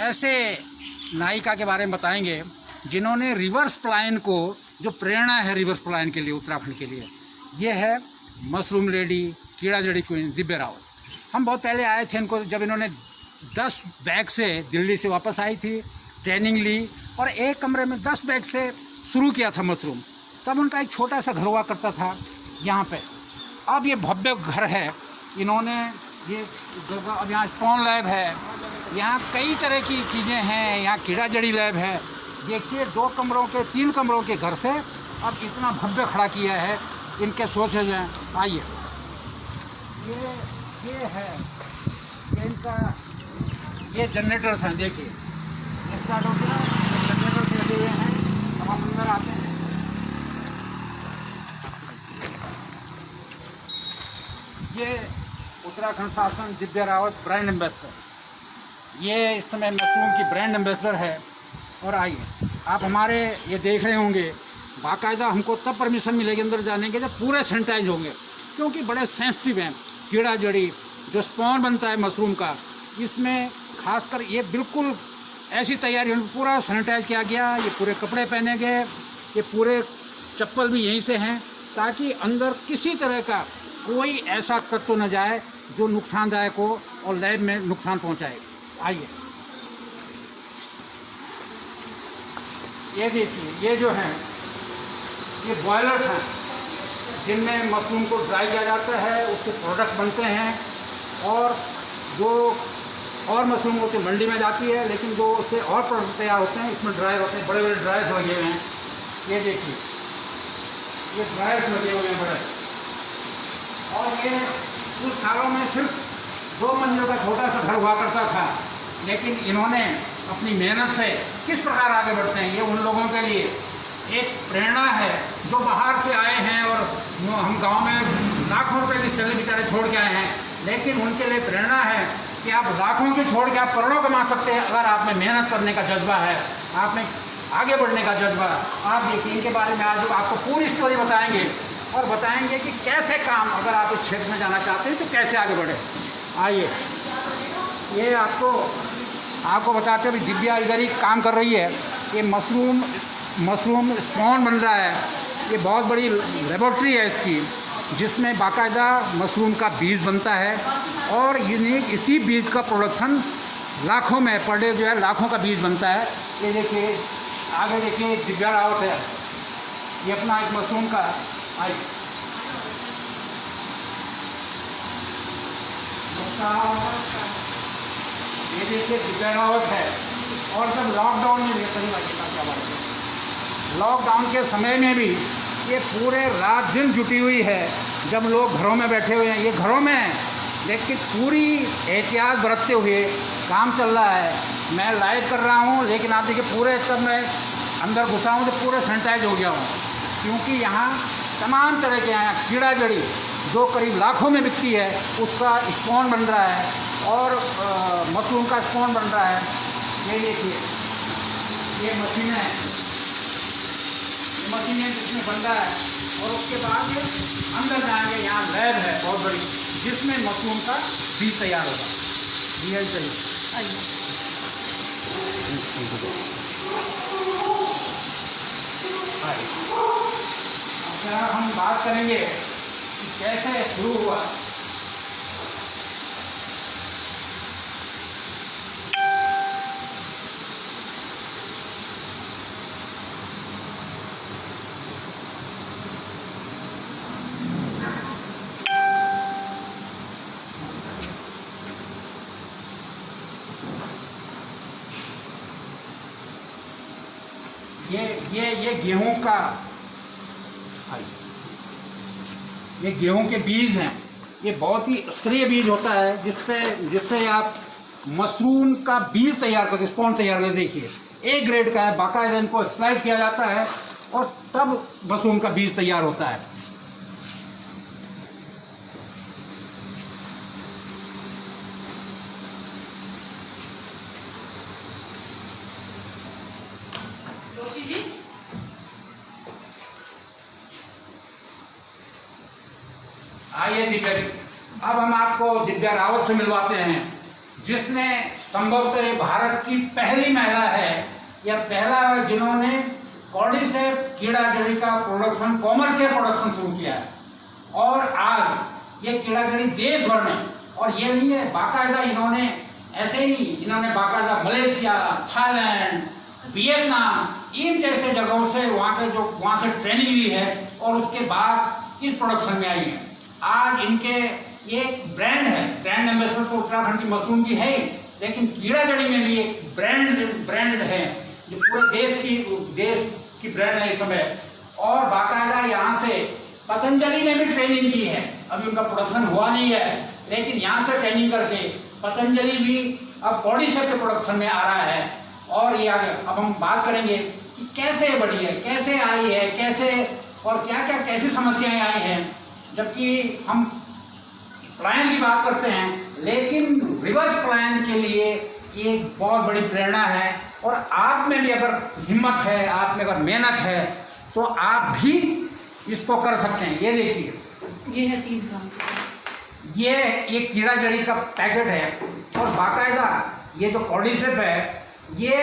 ऐसे नायिका के बारे में बताएंगे जिन्होंने रिवर्स प्लान को, जो प्रेरणा है रिवर्स प्लान के लिए उत्तराखंड के लिए, ये है मशरूम लेडी, कीड़ा जड़ी क्वीन दिव्या रावत। हम बहुत पहले आए थे इनको, जब इन्होंने 10 बैग से दिल्ली से वापस आई थी, ट्रेनिंग ली और एक कमरे में 10 बैग से शुरू किया था मशरूम। तब उनका एक छोटा सा घर हुआ करता था यहाँ पे। अब ये भव्य घर है। इन्होंने ये जगह, अब यहाँ स्पॉन लैब है, यहाँ कई तरह की चीज़ें हैं, यहाँ कीड़ा जड़ी लैब है। देखिए 2 कमरों के 3 कमरों के घर से अब इतना भव्य खड़ा किया है। इनके सोचेज हैं। आइए, ये है, ये इनका, ये जनरेटर्स हैं। देखिए ये स्टार्ट हो गया, जनरेटर्स लगे हुए हैं। अब हम अंदर आते हैं। ये उत्तराखंड शासन दिव्या रावत ब्रांड एम्बेसडर, ये इस समय मशरूम की ब्रांड एम्बेसडर है। और आइए, आप हमारे ये देख रहे होंगे, बाकायदा हमको तब परमिशन मिलेगी अंदर जाने के जब पूरे सैनिटाइज होंगे, क्योंकि बड़े सेंसिटिव हैं। कीड़ा जड़ी जो स्पॉन बनता है मशरूम का, इसमें खासकर ये बिल्कुल ऐसी तैयारी, पूरा सैनिटाइज किया गया। ये पूरे कपड़े पहने गए, ये पूरे चप्पल भी यहीं से हैं, ताकि अंदर किसी तरह का कोई ऐसा तत्व न जाए जो नुकसानदायक हो और लैब में नुकसान पहुंचाए। आइए, ये देखिए, ये जो है ये बॉयलर्स हैं जिनमें मशरूम को ड्राई किया जाता है, उसके प्रोडक्ट बनते हैं। और जो और मशरूम होती है मंडी में जाती है, लेकिन जो उससे और प्रोडक्ट तैयार होते हैं इसमें ड्रायर होते हैं। बड़े बड़े ड्रायर्स लगे हुए हैं। ये देखिए, ये ड्रायर्स लगे हुए हैं बड़े। और ये कुछ सालों में सिर्फ 2 मंजिल का छोटा सा घर हुआ करता था, लेकिन इन्होंने अपनी मेहनत से किस प्रकार आगे बढ़ते हैं, ये उन लोगों के लिए एक प्रेरणा है जो बाहर से आए हैं। और हम गांव में लाखों रुपए की सैलरी बेचारे छोड़ के आए हैं, लेकिन उनके लिए प्रेरणा है कि आप लाखों की छोड़ के आप करोड़ों कमा सकते हैं, अगर आप में मेहनत करने का जज्बा है, आप में आगे बढ़ने का जज्बा। आप देखिए, इनके बारे में आज आपको पूरी स्टोरी बताएंगे और बताएंगे कि कैसे काम, अगर आप इस क्षेत्र में जाना चाहते हैं तो कैसे आगे बढ़े। आइए, ये आपको बताते हैं, दिव्या इधर ही काम कर रही है। ये मशरूम स्पॉन बन रहा है। ये बहुत बड़ी लेबोरेटरी है इसकी, जिसमें बाकायदा मशरूम का बीज बनता है और यूनिक इसी बीज का प्रोडक्शन लाखों में पर डे जो है लाखों का बीज बनता है। ये देखिए, आगे देखिए दिव्या रावत है, ये अपना एक मशरूम का। ये देखिए दिव्या रावत है। और जब लॉकडाउन में लॉकडाउन के समय में भी ये पूरे रात दिन जुटी हुई है, जब लोग घरों में बैठे हुए हैं। ये घरों में लेकिन पूरी एहतियात बरतते हुए काम चल रहा है। मैं लाइव कर रहा हूँ, लेकिन आप देखिए पूरे, तब मैं अंदर घुसा हूँ तो पूरे सैनिटाइज हो गया हूँ, क्योंकि यहाँ तमाम तरह के यहाँ कीड़ा जड़ी जो करीब लाखों में बिकती है, उसका स्पॉन बन रहा है और मशरूम का स्पॉन बन रहा है। ये देखिए, ये मशीनें जिसमें बन रहा है। और उसके बाद ये अंदर जाएंगे, यहाँ लैब है बहुत बड़ी, जिसमें मशरूम का बीज तैयार होगा। रियल चाहिए। अच्छा, हम बात करेंगे कि कैसे शुरू हुआ। ये गेहूं का, ये गेहूं के बीज हैं। ये बहुत ही स्तरीय बीज होता है, जिससे आप मशरूम का बीज तैयार करते, स्पॉन तैयार करते। देखिए, एक ग्रेड का है, बाकायदा इनको स्लाइस किया जाता है और तब मशरूम का बीज तैयार होता है। आइए दिव्या, अब हम आपको दिव्या रावत से मिलवाते हैं, जिसने संभवतः ये भारत की पहली महिला है या पहला जिन्होंने कॉर्डिसेप कीड़ा जड़ी का प्रोडक्शन, कॉमर्शियल प्रोडक्शन शुरू किया है। और आज ये कीड़ा जड़ी देश भर में, और ये नहीं है बाकायदा इन्होंने ऐसे ही, इन्होंने बाकायदा मलेशिया, थाईलैंड, वियतनाम, इन जैसे जगहों से वहाँ से ट्रेनिंग ली है और उसके बाद इस प्रोडक्शन में आई है। आज इनके ये ब्रांड है, ब्रांड एम्बेसडर तो उत्तराखंड की मशरूम की है, लेकिन कीड़ा जड़ी में भी एक ब्रांड है जो पूरे देश की ब्रांड है इस समय। और बाकायदा यहाँ से पतंजलि ने भी ट्रेनिंग की है, अभी उनका प्रोडक्शन हुआ नहीं है, लेकिन यहाँ से ट्रेनिंग करके पतंजलि भी अब कॉर्डिसेप के प्रोडक्शन में आ रहा है। और ये आगे अब हम बात करेंगे कि कैसे बढ़ी है, कैसे आई है, कैसे और क्या क्या कैसी समस्याएं आई हैं। जबकि हम पलायन की बात करते हैं, लेकिन रिवर्स पलायन के लिए ये एक बहुत बड़ी प्रेरणा है। और आप में भी अगर हिम्मत है, आप में अगर मेहनत है, तो आप भी इसको कर सकते हैं। ये देखिए, ये है 30 ग्राम, ये एक कीड़ा जड़ी का पैकेट है। और बाकायदा ये जो कॉर्डिसेप है, ये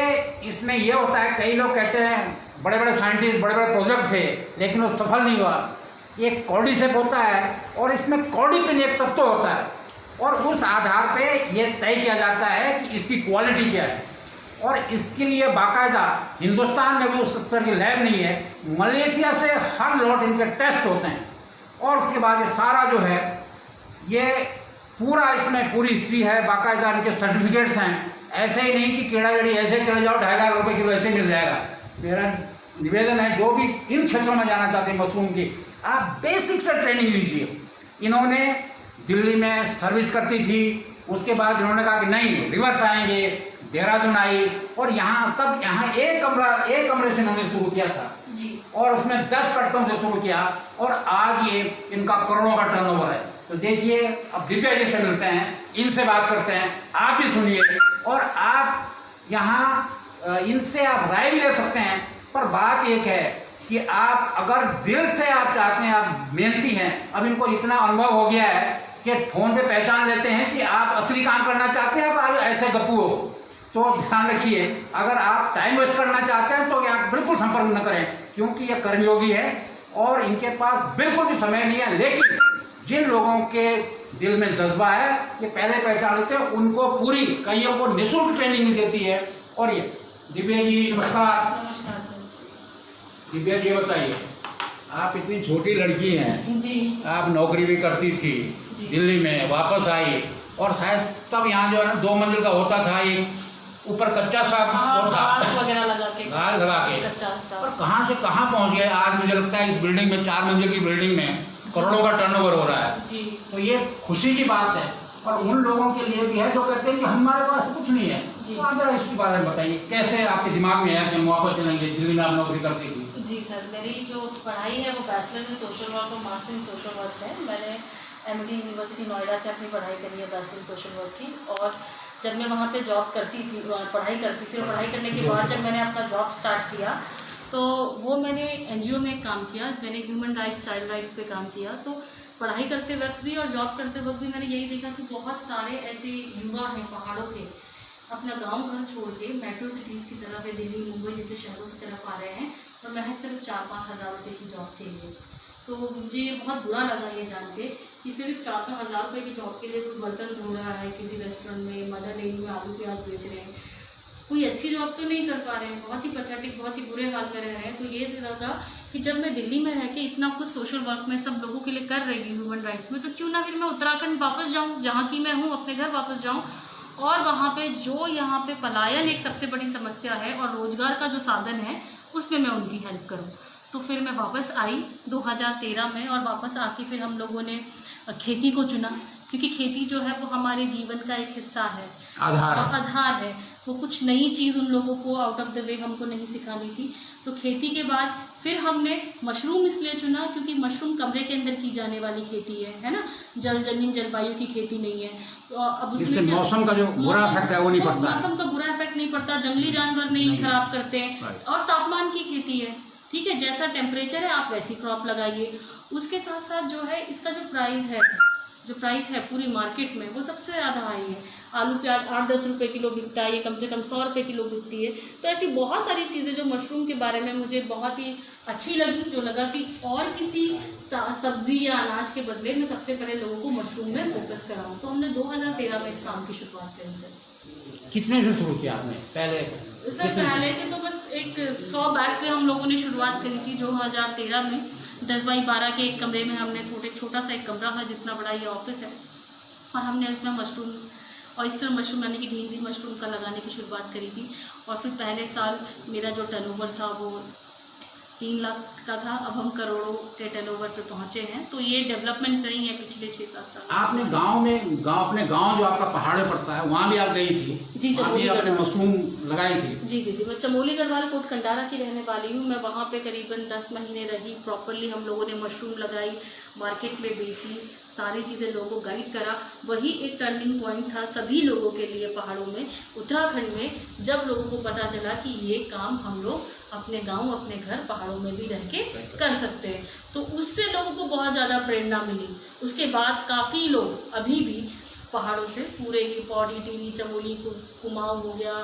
इसमें ये होता है, कई लोग कहते हैं बड़े बड़े साइंटिस्ट, बड़े बड़े प्रोजेक्ट थे, लेकिन वो सफल नहीं हुआ। ये कॉर्डिसेप होता है और इसमें कॉर्डिपिन एक तत्व होता है, और उस आधार पे ये तय किया जाता है कि इसकी क्वालिटी क्या है। और इसके लिए बाकायदा हिंदुस्तान में भी उस स्तर की लैब नहीं है, मलेशिया से हर लॉट इनके टेस्ट होते हैं। और उसके बाद ये सारा जो है, ये पूरा इसमें पूरी हिस्ट्री है, बाकायदा इनके सर्टिफिकेट्स हैं। ऐसे ही नहीं कि कीड़ा जड़ी ऐसे चले जाओ 2.5 लाख रुपए किलो ऐसे मिल जाएगा। मेरा निवेदन है, जो भी इन क्षेत्रों में जाना चाहते हैं मशरूम की, आप बेसिक से ट्रेनिंग लीजिए। इन्होंने दिल्ली में सर्विस करती थी, उसके बाद इन्होंने कहा कि नहीं, रिवर्स आएंगे, देहरादून आई, और यहाँ एक कमरे से इन्होंने शुरू किया था जी। और उसमें 10 कट्टों से शुरू किया, और आज ये इनका करोड़ों का टर्नओवर है। तो देखिए, अब दिव्या जी से मिलते हैं, इनसे बात करते हैं, आप भी सुनिए, और आप यहाँ इनसे आप राय भी ले सकते हैं। पर बात एक है कि आप अगर दिल से आप चाहते हैं, आप मेहनती हैं, अब इनको इतना अनुभव हो गया है कि फोन पे पहचान लेते हैं कि आप असली काम करना चाहते हैं, आप ऐसे गप्पू हो। तो ध्यान रखिए, अगर आप टाइम वेस्ट करना चाहते हैं तो आप बिल्कुल संपर्क न करें, क्योंकि ये कर्मयोगी है और इनके पास बिल्कुल भी समय नहीं है। लेकिन जिन लोगों के दिल में जज्बा है, ये पहले पहचान लेते हैं, उनको पूरी, कईयों को निःशुल्क ट्रेनिंग देती है। और ये दिव्या जी, नमस्कार। नमस्कार सर। दिव्या जी बताइए, आप इतनी छोटी लड़की हैं जी, आप नौकरी भी करती थी, दिल्ली में वापस आई, और शायद तब यहाँ जो है ना 2 मंजिल का होता था, एक ऊपर कच्चा सा वो था, घास वगैरह लगा के, घास लगा के, कच्चा सा। और कहाँ से कहाँ पहुँच गए। आज मुझे लगता है इस बिल्डिंग में, 4 मंजिल की बिल्डिंग में करोड़ों का टर्नओवर हो रहा है जी। तो ये खुशी की बात है। और उन लोगों के लिए भी है जो कहते हैं कि हमारे पास कुछ नहीं है। तो आप जरा इसके बारे में बताइए, कैसे आपके दिमाग में है कि हम वापस चलेंगे, दिल्ली में आप नौकरी करती थी। जी सर, मेरी जो पढ़ाई है वो बैचलर इन सोशल वर्क और मास्टर इन सोशल वर्क है। मैंने एमडी यूनिवर्सिटी नोएडा से अपनी पढ़ाई करी है बैचलर इन सोशल वर्क की। और जब मैं वहाँ पे जॉब करती थी, पढ़ाई करती थी, और पढ़ाई करने के बाद जब मैंने अपना जॉब स्टार्ट किया, तो वो मैंने एनजीओ में काम किया, मैंने ह्यूमन राइट्स, चाइल्ड राइट्स पे काम किया। तो पढ़ाई करते वक्त भी और जॉब करते वक्त भी मैंने यही देखा कि बहुत सारे ऐसे युवा हैं पहाड़ों के, अपना गांव घर छोड़ के मेट्रो सिटीज़ की तरफ या दिल्ली, मुंबई जैसे शहरों की तरफ आ रहे हैं, और महज सिर्फ 4-5 हज़ार रुपये की जॉब के लिए। तो मुझे बहुत बुरा लगा ये जान के कि सिर्फ 4-5 हज़ार रुपये की जॉब के लिए कोई बर्तन धो रहा है किसी रेस्टोरेंट में, मदर डेयरी में आलू प्याज बेच रहे हैं, कोई अच्छी जॉब तो नहीं कर पा रहे हैं, बहुत ही पैथेटिक, बहुत ही बुरे हाल कर रहे हैं। तो ये लगा कि जब मैं दिल्ली में रह के इतना कुछ सोशल वर्क में सब लोगों के लिए कर रही हूँ ह्यूमन राइट्स में, तो क्यों ना फिर मैं उत्तराखंड वापस जाऊँ, जहाँ की मैं हूँ, अपने घर वापस जाऊँ, और वहाँ पे जो यहाँ पे पलायन एक सबसे बड़ी समस्या है और रोजगार का जो साधन है, उसमें मैं उनकी हेल्प करूँ। तो फिर मैं वापस आई 2013 में, और वापस आके फिर हम लोगों ने खेती को चुना, क्योंकि खेती जो है वो हमारे जीवन का एक हिस्सा है, आधार है। वो कुछ नई चीज़ उन लोगों को आउट ऑफ द वे हमको नहीं सिखानी थी। तो खेती के बाद फिर हमने मशरूम इसलिए चुना क्योंकि मशरूम कमरे के अंदर की जाने वाली खेती है ना, जमीन जलवायु की खेती नहीं है। तो अब उसमें मौसम का जो बुरा इफेक्ट है वो नहीं पड़ता, मौसम का बुरा इफेक्ट नहीं पड़ता, जंगली जानवर नहीं खराब करते हैं, और तापमान की खेती है, ठीक है, जैसा टेम्परेचर है आप वैसी क्रॉप लगाइए। उसके साथ साथ जो है इसका जो प्राइस है पूरी मार्केट में, वो सबसे ज़्यादा हाई है। आलू प्याज 8-10 रुपये किलो बिकता है, ये कम से कम 100 रुपये किलो बिकती है। तो ऐसी बहुत सारी चीज़ें जो मशरूम के बारे में मुझे बहुत ही अच्छी लगी, जो लगा कि और किसी सब्जी या अनाज के बदले मैं सबसे पहले लोगों को मशरूम में फोकस कराऊँ। तो हमने 2013 में इस काम की शुरुआत करी थी। कितने से शुरू किया आपने पहले? सर पहले से तो बस एक 100 बैग से हम लोगों ने शुरुआत करी थी। 2013 में 10 बाई 12 के एक कमरे में हमने छोटा सा एक कमरा था जितना बड़ा ये ऑफिस है, और हमने उसमें मशरूम, ऑयस्टर मशरूम यानी कि ढींगरी मशरूम का लगाने की शुरुआत करी थी। और फिर पहले साल मेरा जो टर्नओवर था वो 3 लाख का था, अब हम करोड़ों के टर्नओवर पे पहुंचे हैं। तो ये डेवलपमेंट्स रही हैं पिछले 6-7 साल। आपने अपने गांव जो आपका पहाड़ में पड़ता है वहाँ भी आप गई थी? जी, आपने मशरूम लगाई थी? जी, मैं चमोली गढ़वाल कोट कंडारा की रहने वाली हूँ। मैं वहाँ पे करीबन 10 महीने रही। प्रॉपरली हम लोगों ने मशरूम लगाई, मार्केट में बेची, सारी चीज़ें लोगों को गाइड करा। वही एक टर्निंग पॉइंट था सभी लोगों के लिए पहाड़ों में, उत्तराखंड में, जब लोगों को पता चला कि ये काम हम लोग अपने गांव, अपने घर, पहाड़ों में भी रह के कर सकते हैं। तो उससे लोगों को बहुत ज़्यादा प्रेरणा मिली। उसके बाद काफ़ी लोग अभी भी पहाड़ों से पूरे ही पौड़ी, टिहरी, चमोली, कुमाऊं हो गया,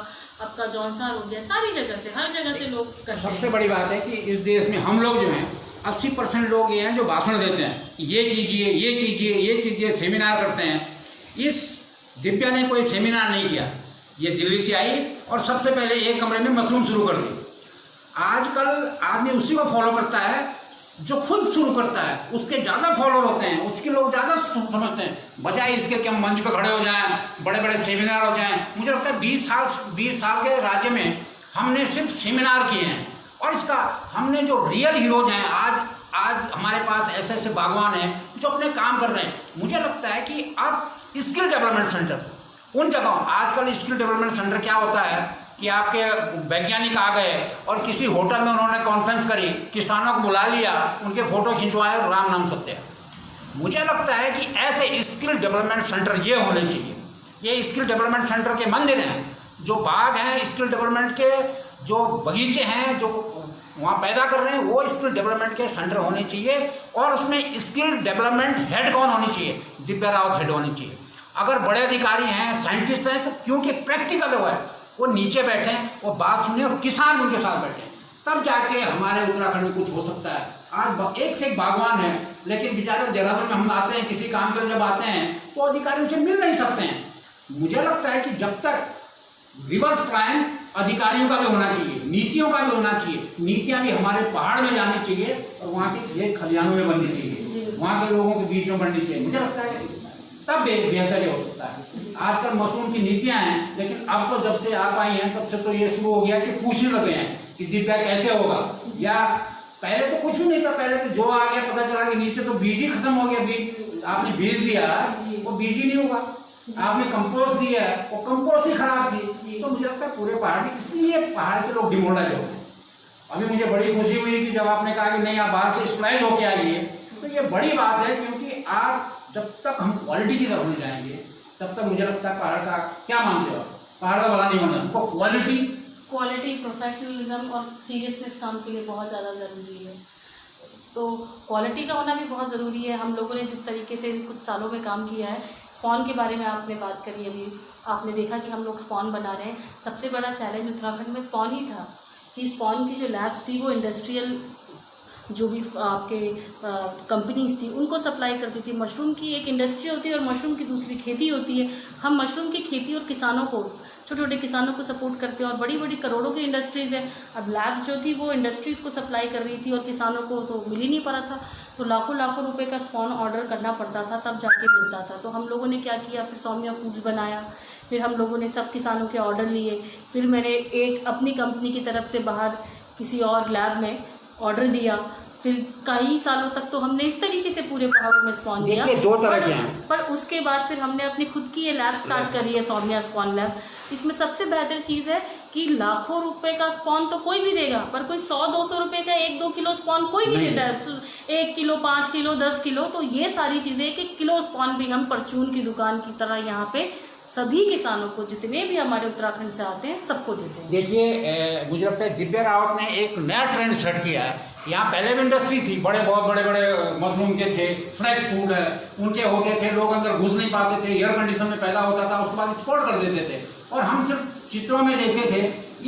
आपका जौनसार हो गया, सारी जगह से, हर जगह से लोग करते हैं। सबसे बड़ी बात है कि इस देश में हम लोग जो हैं 80% लोग ये हैं जो भाषण देते हैं, ये कीजिए, ये कीजिए, ये कीजिए, सेमिनार करते हैं। इस दिव्या ने कोई सेमिनार नहीं किया, ये दिल्ली से आई और सबसे पहले एक कमरे में मशरूम शुरू कर दी। आजकल आदमी उसी को फॉलो करता है जो खुद शुरू करता है, उसके ज़्यादा फॉलोअर होते हैं, उसके लोग ज़्यादा समझते हैं, बजाय इसके कि हम मंच पर खड़े हो जाएं, बड़े बड़े सेमिनार हो जाएं। मुझे लगता है 20 साल के राज्य में हमने सिर्फ सेमिनार किए हैं, और इसका हमने जो रियल हीरोज हैं, आज हमारे पास ऐसे बागवान हैं जो अपने काम कर रहे हैं। मुझे लगता है कि अब स्किल डेवलपमेंट सेंटर उन जगहों, आजकल स्किल डेवलपमेंट सेंटर क्या होता है कि आपके वैज्ञानिक आ गए और किसी होटल में उन्होंने कॉन्फ्रेंस करी, किसानों को बुला लिया, उनके फोटो खिंचवाए, राम नाम सत्य। मुझे लगता है कि ऐसे स्किल डेवलपमेंट सेंटर ये होने चाहिए। ये स्किल डेवलपमेंट सेंटर के मंदिर हैं, जो बाग हैं, स्किल डेवलपमेंट के जो बगीचे हैं जो वहाँ पैदा कर रहे हैं, वो स्किल डेवलपमेंट के सेंटर होने चाहिए। और उसमें स्किल डेवलपमेंट हेड कौन होनी चाहिए? दिव्या रावत हेड होनी चाहिए। अगर बड़े अधिकारी हैं, साइंटिस्ट हैं, तो क्योंकि प्रैक्टिकल वो है, वो नीचे बैठें, वो बात सुने और किसान उनके साथ बैठें, तब जाके हमारे उत्तराखंड में कुछ हो सकता है। आज एक से एक बागवान है, लेकिन बेचारे देहरादून में हम आते हैं किसी काम के लिए, जब आते हैं तो अधिकारियों से मिल नहीं सकते हैं। मुझे लगता है कि जब तक रिवर्स क्राइम अधिकारियों का भी होना चाहिए, नीतियों का भी होना चाहिए। नीतियाँ भी हमारे पहाड़ में जानी चाहिए और वहाँ के खेत खलिहानों में बननी चाहिए, वहाँ के लोगों के बीच में बननी चाहिए। मुझे लगता है तब बेहतर हो सकता है। आजकल मशरूम की नीतियाँ हैं, लेकिन अब तो जब से आप आई हैं तब से तो ये शुरू हो गया कि पूछने लगे हैं कि दिव्या कैसे होगा, या पहले तो कुछ भी नहीं था। पहले तो जो आ गया पता चला कि नीचे तो बीज ही खत्म हो गया। बीज आपने बीज दिया, वो बीज ही नहीं होगा। आपने कंपोस्ट दिया है, वो कंपोस्ट ही खराब थी। तो मुझे लगता है पूरे पहाड़ में, इसलिए पहाड़ के लोग डिमोरलाइज हो गए। अभी मुझे बड़ी खुशी हुई कि जब आपने कहा कि नहीं आप बाहर से स्प्लाइज होके आइए, तो ये बड़ी बात है, क्योंकि आप जब तक हम क्वालिटी की तरफ नहीं जाएंगे तब तक मुझे लगता है पहाड़ का क्या मानते हो, पहाड़ का भला नहीं होना। हमको क्वालिटी, प्रोफेशनलिज्म और सीरियसनेस काम के लिए बहुत ज़्यादा ज़रूरी है। तो क्वालिटी का होना भी बहुत ज़रूरी है। हम लोगों ने जिस तरीके से कुछ सालों में काम किया है, स्पॉन के बारे में आपने बात करी, अभी आपने देखा कि हम लोग स्पॉन बना रहे हैं। सबसे बड़ा चैलेंज उत्तराखंड में स्पॉन ही था कि स्पॉन की जो लैब्स थी वो इंडस्ट्रियल जो भी आपके कंपनीज थी उनको सप्लाई करती थी। मशरूम की एक इंडस्ट्री होती है और मशरूम की दूसरी खेती होती है। हम मशरूम की खेती और किसानों को, छोटे छोटे किसानों को सपोर्ट करते हैं, और बड़ी बड़ी करोड़ों की इंडस्ट्रीज़ है। अब लैब जो थी वो इंडस्ट्रीज़ को सप्लाई कर रही थी और किसानों को तो मिल ही नहीं पा रहा था। तो लाखों रुपए का स्पॉन ऑर्डर करना पड़ता था, तब जाके मिलता था। तो हम लोगों ने क्या किया, फिर सौम्या फूड्स बनाया। फिर हम लोगों ने सब किसानों के ऑर्डर लिए। फिर मैंने एक अपनी कंपनी की तरफ से बाहर किसी और लैब में ऑर्डर दिया। फिर कई सालों तक तो हमने इस तरीके से पूरे पहाड़ों में स्पॉन दिया। दो तरह के हैं। पर उसके बाद फिर हमने अपनी खुद की ये लैब स्टार्ट करी है, सौम्या स्पॉन लैब। इसमें सबसे बेहतर चीज़ है कि लाखों रुपए का स्पॉन तो कोई भी देगा, पर कोई 100-200 रुपए का 1-2 किलो स्पॉन कोई भी देता है। 1 किलो, 5 किलो, 10 किलो, तो ये सारी चीज़ें 1-1 किलो स्पॉन भी हम परचून की दुकान की तरह यहाँ पे सभी किसानों को, जितने भी हमारे उत्तराखंड से आते हैं, सबको देते हैं। देखिए, मुझे लगता है दिव्या रावत ने एक नया ट्रेंड सेट किया है यहाँ पहले भी इंडस्ट्री थी, बहुत बड़े बड़े मशरूम के थे, फ्रेश फूड है उनके होते थे, लोग अंदर घुस नहीं पाते थे, एयर कंडीशन में पैदा होता था, उसके बाद एक्सपोर्ट कर देते थे और हम सिर्फ चित्रों में देखते थे।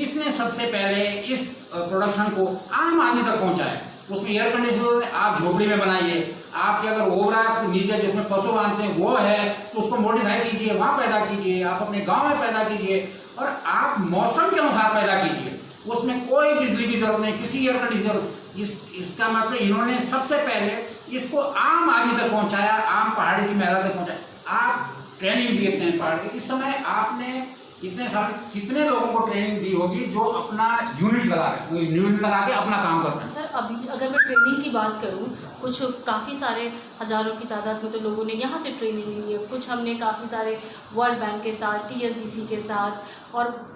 इसने सबसे पहले इस प्रोडक्शन को आम आदमी तक पहुँचाया। उसमें एयर कंडीशन आप झोपड़ी में बनाइए, आपके अगर ओबरा नीचे जिसमें पशु बांधते हैं वो है तो उसको मॉडिफाई कीजिए, वहाँ पैदा कीजिए, आप अपने गाँव में पैदा कीजिए और आप मौसम के अनुसार पैदा कीजिए। उसमें कोई बिजली की जरूरत नहीं, किसी एयर कंडीशन जरूरत। इसका मतलब इन्होंने सबसे पहले इसको आम आदमी तक पहुंचाया, आम पहाड़ी की महिला तक पहुंचाया। आप ट्रेनिंग देते हैं पहाड़ की, इस समय आपने इतने सारे कितने लोगों को ट्रेनिंग दी होगी जो अपना यूनिट लगा के अपना काम करते हैं। सर अभी अगर मैं ट्रेनिंग की बात करूं, कुछ काफ़ी सारे हज़ारों की तादाद में तो लोगों ने यहाँ से ट्रेनिंग ली है, कुछ हमने काफ़ी सारे वर्ल्ड बैंक के साथ, TSDC के साथ और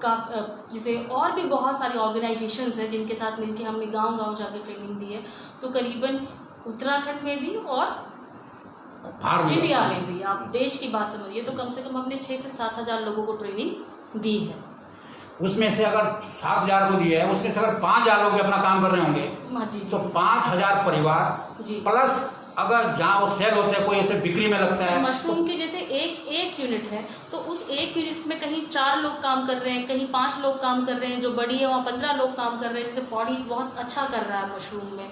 जैसे और भी बहुत सारी ऑर्गेनाइजेशंस हैं जिनके साथ मिलकर हमने गांव-गांव जाकर ट्रेनिंग दी है। तो करीबन उत्तराखंड में भी और इंडिया में भी, आप देश की बात समझिए तो कम से कम हमने 6 से 7 हज़ार लोगों को ट्रेनिंग दी है। उसमें से अगर 7,000 को दिया है, उसमें से अगर 5,000 लोग अपना काम कर रहे होंगे तो 5,000 परिवार प्लस अगर जहाँ वो सेल होते हैं कोई उसे बिक्री में लगता है। मशरूम के जैसे एक यूनिट है तो उस एक यूनिट में कहीं 4 लोग काम कर रहे हैं, कहीं 5 लोग काम कर रहे हैं, जो बड़ी है वहाँ 15 लोग काम कर रहे हैं। जैसे पॉडीज बहुत अच्छा कर रहा है मशरूम में,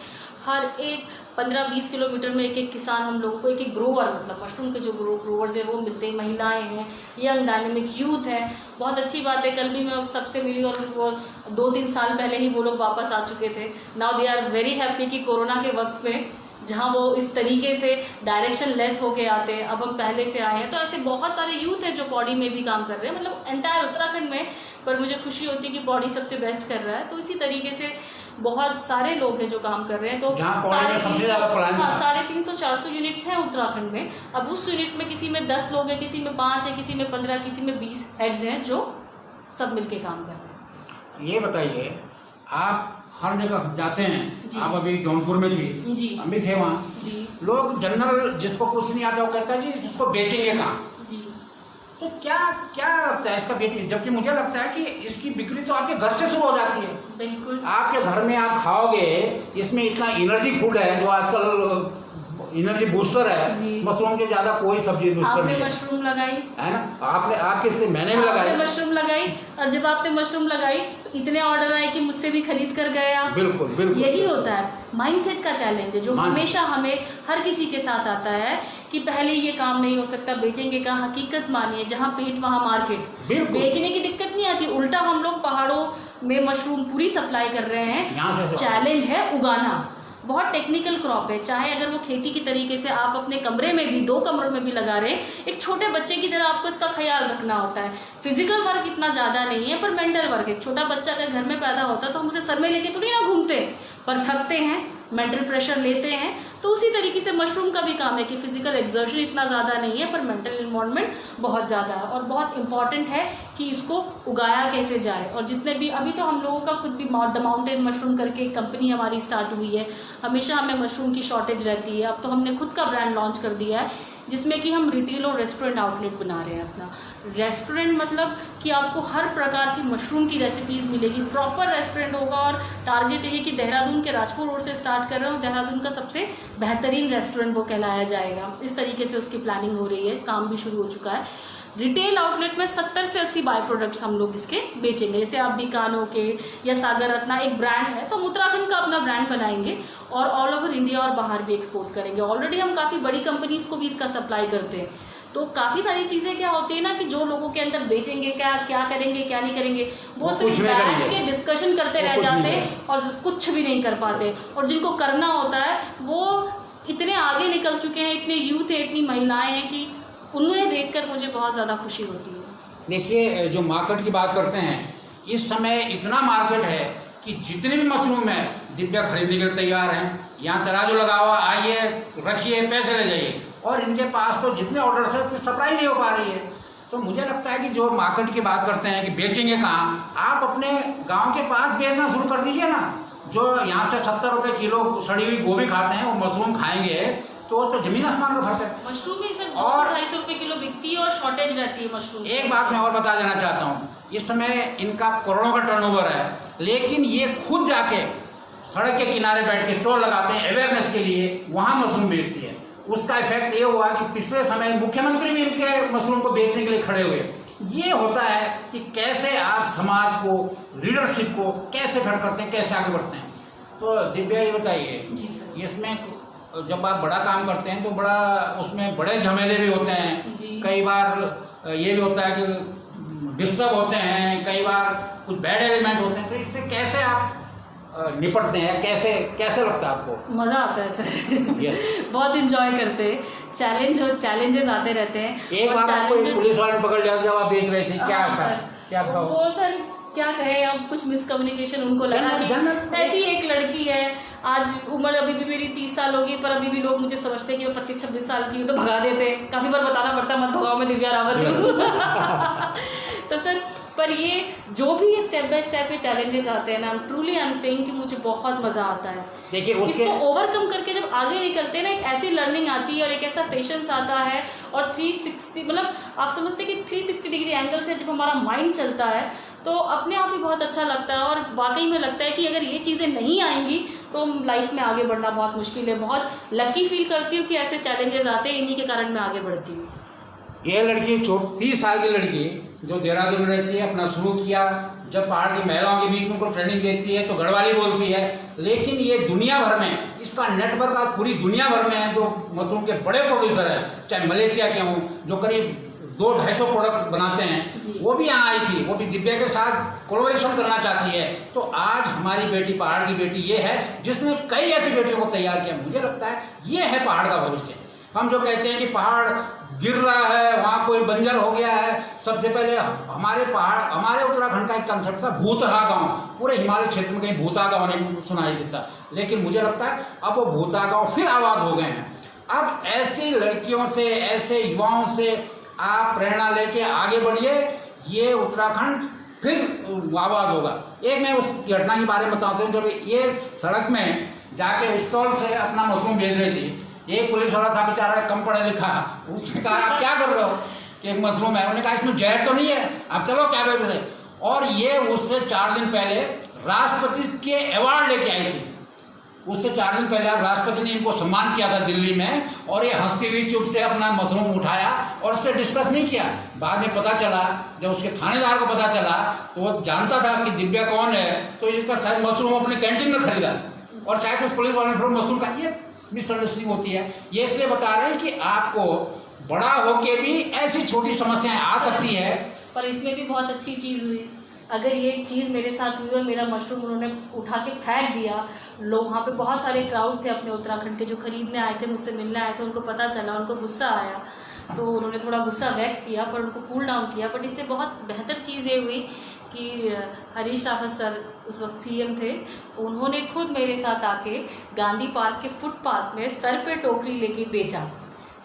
हर एक 15-20 किलोमीटर में एक किसान हम लोगों को, एक ग्रोवर, मतलब मशरूम के जो ग्रोवर्स हैं वो मिलते हैं, महिलाएं हैं, यंग डायनेमिक यूथ है। बहुत अच्छी बात है, कल भी मैं सबसे मिली और वो 2-3 साल पहले ही वो लोग वापस आ चुके थे। Now they are very happy कि कोरोना के वक्त में जहाँ वो इस तरीके से डायरेक्शन लेस होके आते हैं, अब हम पहले से आए हैं। तो ऐसे बहुत सारे यूथ हैं जो पॉडी में भी काम कर रहे हैं, मतलब एंटायर उत्तराखंड में। पर मुझे खुशी होती है कि पॉडी सबसे बेस्ट कर रहा है। तो इसी तरीके से बहुत सारे लोग हैं जो काम कर रहे हैं। तो 350-400 यूनिट्स हैं उत्तराखंड में। अब उस यूनिट में किसी में 10 लोग हैं, किसी में 5 है, किसी में 15, किसी में 20 हेड्स हैं जो सब मिलके काम कर रहे हैं। ये बताइए, आप हर जगह जाते हैं, आप अभी जौनपुर में थी जी, हम भी थे वहाँ। लोग जनरल जिसको कुछ नहीं आता वो कहता है जी इसको बेचेंगे कहाँ। तो क्या लगता है इसका बेचेंगे, जबकि मुझे लगता है कि इसकी बिक्री तो आपके घर से शुरू हो जाती है। बिल्कुल, आपके घर में आप खाओगे, इसमें इतना एनर्जी फूड है जो आजकल एनर्जी बूस्टर है। मशरूम के ज्यादा कोई सब्जी बूस्टर नहीं है। मशरूम लगाई है ना, आपने मैंने भी लगाई, मशरूम लगाई, और जब आपने मशरूम लगाई तो इतने ऑर्डर आए कि मुझसे भी खरीद कर गए आप। बिल्कुल यही होता है, माइंडसेट का चैलेंज है जो हमेशा हमें हर किसी के साथ आता है कि पहले ये काम नहीं हो सकता, बेचेंगे का। हकीकत मानिए, जहाँ पेट वहाँ मार्केट। बेचने की दिक्कत नहीं आती, उल्टा हम लोग पहाड़ों में मशरूम पूरी सप्लाई कर रहे हैं। चैलेंज है उगाना, बहुत टेक्निकल क्रॉप है। चाहे अगर वो खेती की तरीके से आप अपने कमरे में भी, 2 कमरों में भी लगा रहे हैं, एक छोटे बच्चे की तरह आपको इसका ख्याल रखना होता है। फिजिकल वर्क इतना ज़्यादा नहीं है पर मेंटल वर्क है। छोटा बच्चा अगर घर में पैदा होता है तो हम उसे सर में लेके थोड़ी ना घूमते, पर थकते हैं, मेंटल प्रेशर लेते हैं। तो उसी तरीके से मशरूम का भी काम है कि फिजिकल एक्सर्शन इतना ज़्यादा नहीं है पर मेंटल इन्वॉल्वमेंट बहुत ज़्यादा है। और बहुत इंपॉर्टेंट है कि इसको उगाया कैसे जाए। और जितने भी अभी तो हम लोगों का खुद भी द माउंटेन मशरूम करके एक कंपनी हमारी स्टार्ट हुई है। हमेशा हमें मशरूम की शॉर्टेज रहती है, अब तो हमने खुद का ब्रांड लॉन्च कर दिया है जिसमें कि हम रिटेल और रेस्टोरेंट आउटलेट बना रहे हैं अपना। रेस्टोरेंट मतलब कि आपको हर प्रकार की मशरूम की रेसिपीज़ मिलेगी, प्रॉपर रेस्टोरेंट होगा। और टारगेट ये कि देहरादून के राजपुर रोड से स्टार्ट कर रहे हो, देहरादून का सबसे बेहतरीन रेस्टोरेंट वो कहलाया जाएगा। इस तरीके से उसकी प्लानिंग हो रही है, काम भी शुरू हो चुका है। रिटेल आउटलेट में 70 से 80 बाय प्रोडक्ट्स हम लोग इसके बेचेंगे। जैसे आप बीकानो के या सागर रत्ना एक ब्रांड है, तो हम उत्तराखंड का अपना ब्रांड बनाएंगे और ऑल ओवर इंडिया और बाहर भी एक्सपोर्ट करेंगे। ऑलरेडी हम काफ़ी बड़ी कंपनीज को भी इसका सप्लाई करते हैं। तो काफ़ी सारी चीज़ें क्या होती है ना कि जो लोगों के अंदर बेचेंगे क्या करेंगे क्या नहीं करेंगे, वो सिर्फ बैठ के डिस्कशन करते रह जाते हैं और कुछ भी नहीं कर पाते। और जिनको करना होता है वो इतने आगे निकल चुके हैं, इतने यूथ हैं, इतनी महिलाएं हैं कि उन्हें देखकर मुझे बहुत ज़्यादा खुशी होती है। देखिए, जो मार्केट की बात करते हैं, इस समय इतना मार्केट है कि जितने भी मशरूम है दिव्या खरीदने के लिए तैयार हैं। यहाँ तराजू लगा हुआ, आइए रखिए, पैसे ले जाइए। और इनके पास तो जितने ऑर्डर्स है उसकी सप्लाई नहीं हो पा रही है। तो मुझे लगता है कि जो मार्केट की बात करते हैं कि बेचेंगे कहाँ, आप अपने गाँव के पास बेचना शुरू कर दीजिए ना। जो यहाँ से 70 रुपये किलो सड़ी हुई गोभी खाते हैं वो मशरूम खाएंगे तो जमीन आसमान का फर्क है। मशरूम ही सर 200-250 रुपये किलो बिकती है और शॉर्टेज रहती है मशरूम। एक बात मैं और बता देना चाहता हूँ, इस समय इनका करोड़ों का टर्नओवर है, लेकिन ये खुद जाके सड़क के किनारे बैठ के स्टॉल लगाते हैं अवेयरनेस के लिए, वहाँ मशरूम बेचती है। उसका इफेक्ट ये हुआ कि पिछले समय मुख्यमंत्री भी इनके मशरूम को बेचने के लिए खड़े हुए। ये होता है कि कैसे आप समाज को, लीडरशिप को कैसे खड़ा करते हैं, कैसे आगे बढ़ते हैं। तो दिव्या ये बताइए, इसमें जब आप बड़ा काम करते हैं तो बड़ा उसमें बड़े झमेले भी होते हैं, कई बार ये भी होता है कि डिस्टर्ब होते हैं, कई बार कुछ बैड एलिमेंट होते हैं, तो इससे कैसे आप निपटते हैं, कैसे कैसे लगता है आपको? मज़ा आता है सर बहुत इंजॉय करते हैं, चैलेंजेस आते रहते हैं। एक बार आपको पुलिस वाले ने पकड़ लिया जब आप बेच रहे थे, क्या था वो सर क्या कहे, अब कुछ मिसकम्युनिकेशन उनको लगा कि ऐसी एक लड़की है, आज उम्र अभी भी मेरी 30 साल होगी, पर अभी भी लोग मुझे समझते हैं कि मैं 25-26 साल की हूँ, तो भगा देते हैं। काफ़ी बार बताना पड़ता है मत भगाओ, मैं दिव्या रावत हूँ तो सर पर ये जो भी स्टेप बाय स्टेप ये चैलेंजेस आते हैं ना, ट्रूली आई एम सेइंग कि मुझे बहुत मज़ा आता है। देखिए इसको ओवरकम करके जब आगे निकलते हैं ना, एक ऐसी लर्निंग आती है और एक ऐसा पेशेंस आता है, और 360 मतलब आप समझते हैं कि 360 डिग्री एंगल से जब हमारा माइंड चलता है तो अपने आप ही बहुत अच्छा लगता है। और वाकई में लगता है कि अगर ये चीज़ें नहीं आएंगी तो लाइफ में आगे बढ़ना बहुत मुश्किल है। बहुत लकी फील करती हूँ कि ऐसे चैलेंजेस आते हैं, इन्हीं के कारण मैं आगे बढ़ती हूँ। ये लड़की 30 साल की लड़की जो देहरादून में रहती है, अपना शुरू किया, जब पहाड़ की महिलाओं के बीच में उनको ट्रेनिंग देती है तो गढ़वाली बोलती है, लेकिन ये दुनिया भर में इसका नेटवर्क आज पूरी दुनिया भर में है। जो मशरूम के बड़े प्रोड्यूसर हैं, चाहे मलेशिया के हों, जो करीब 200-250 प्रोडक्ट बनाते हैं, वो भी यहाँ आई थी, वो भी दिव्या के साथ कोलैबोरेशन करना चाहती है। तो आज हमारी बेटी, पहाड़ की बेटी ये है जिसने कई ऐसी बेटियों को तैयार किया। मुझे लगता है ये है पहाड़ का भविष्य। हम जो कहते हैं कि पहाड़ गिर रहा है, वहाँ कोई बंजर हो गया है, सबसे पहले हमारे पहाड़, हमारे उत्तराखंड का एक कंसेप्ट था भूतहा गांव। पूरे हिमालय क्षेत्र में कहीं भूतहा गांव नहीं सुनाई देता, लेकिन मुझे लगता है अब वो भूतहा गांव फिर आबाद हो गए हैं। अब ऐसी लड़कियों से, ऐसे युवाओं से आप प्रेरणा लेके आगे बढ़िए, ये उत्तराखंड फिर आबाद होगा। एक मैं उस घटना के बारे में बताता हूँ, जब ये सड़क में जाके स्टॉल से अपना मशरूम बेच रही थी, एक पुलिस वाला था बेचारा कम पढ़ा लिखा, उसने कहा आप क्या कर रहे हो कि एक मशरूम है, उन्होंने कहा इसमें जहर तो नहीं है, आप चलो क्या बेच रहे। और ये उससे 4 दिन पहले राष्ट्रपति के अवार्ड लेके आई थी। उससे 4 दिन पहले राष्ट्रपति ने इनको सम्मान किया था दिल्ली में, और ये हंसती हुई चुप से अपना मशरूम उठाया और उससे डिस्कस नहीं किया। बाद में पता चला, जब उसके थानेदार को पता चला तो वो जानता था कि दिव्या कौन है, तो इसका शायद मशरूम अपने कैंटीन में खरीदा, और शायद उस पुलिस वाले ने मशरूम का, ये मिसअंडरस्टैंडिंग होती है। ये इसलिए बता रहे हैं कि आपको बड़ा होके भी ऐसी छोटी समस्याएं आ सकती है। पर इसमें भी बहुत अच्छी चीज़ हुई, अगर ये चीज़ मेरे साथ हुई और मेरा मशरूम उन्होंने उठा के फेंक दिया, लोग वहाँ पे बहुत सारे क्राउड थे अपने उत्तराखंड के जो खरीदने आए थे, मुझसे मिलने आए थे, उनको पता चला, उनको गुस्सा आया, तो उन्होंने थोड़ा गुस्सा व्यक्त किया, पर उनको कूल डाउन किया। बट इससे बहुत बेहतर चीज़ ये हुई कि हरीश रावत सर उस वक्त सीएम थे, उन्होंने खुद मेरे साथ आके गांधी पार्क के फुटपाथ में सर पे टोकरी लेके बेचा।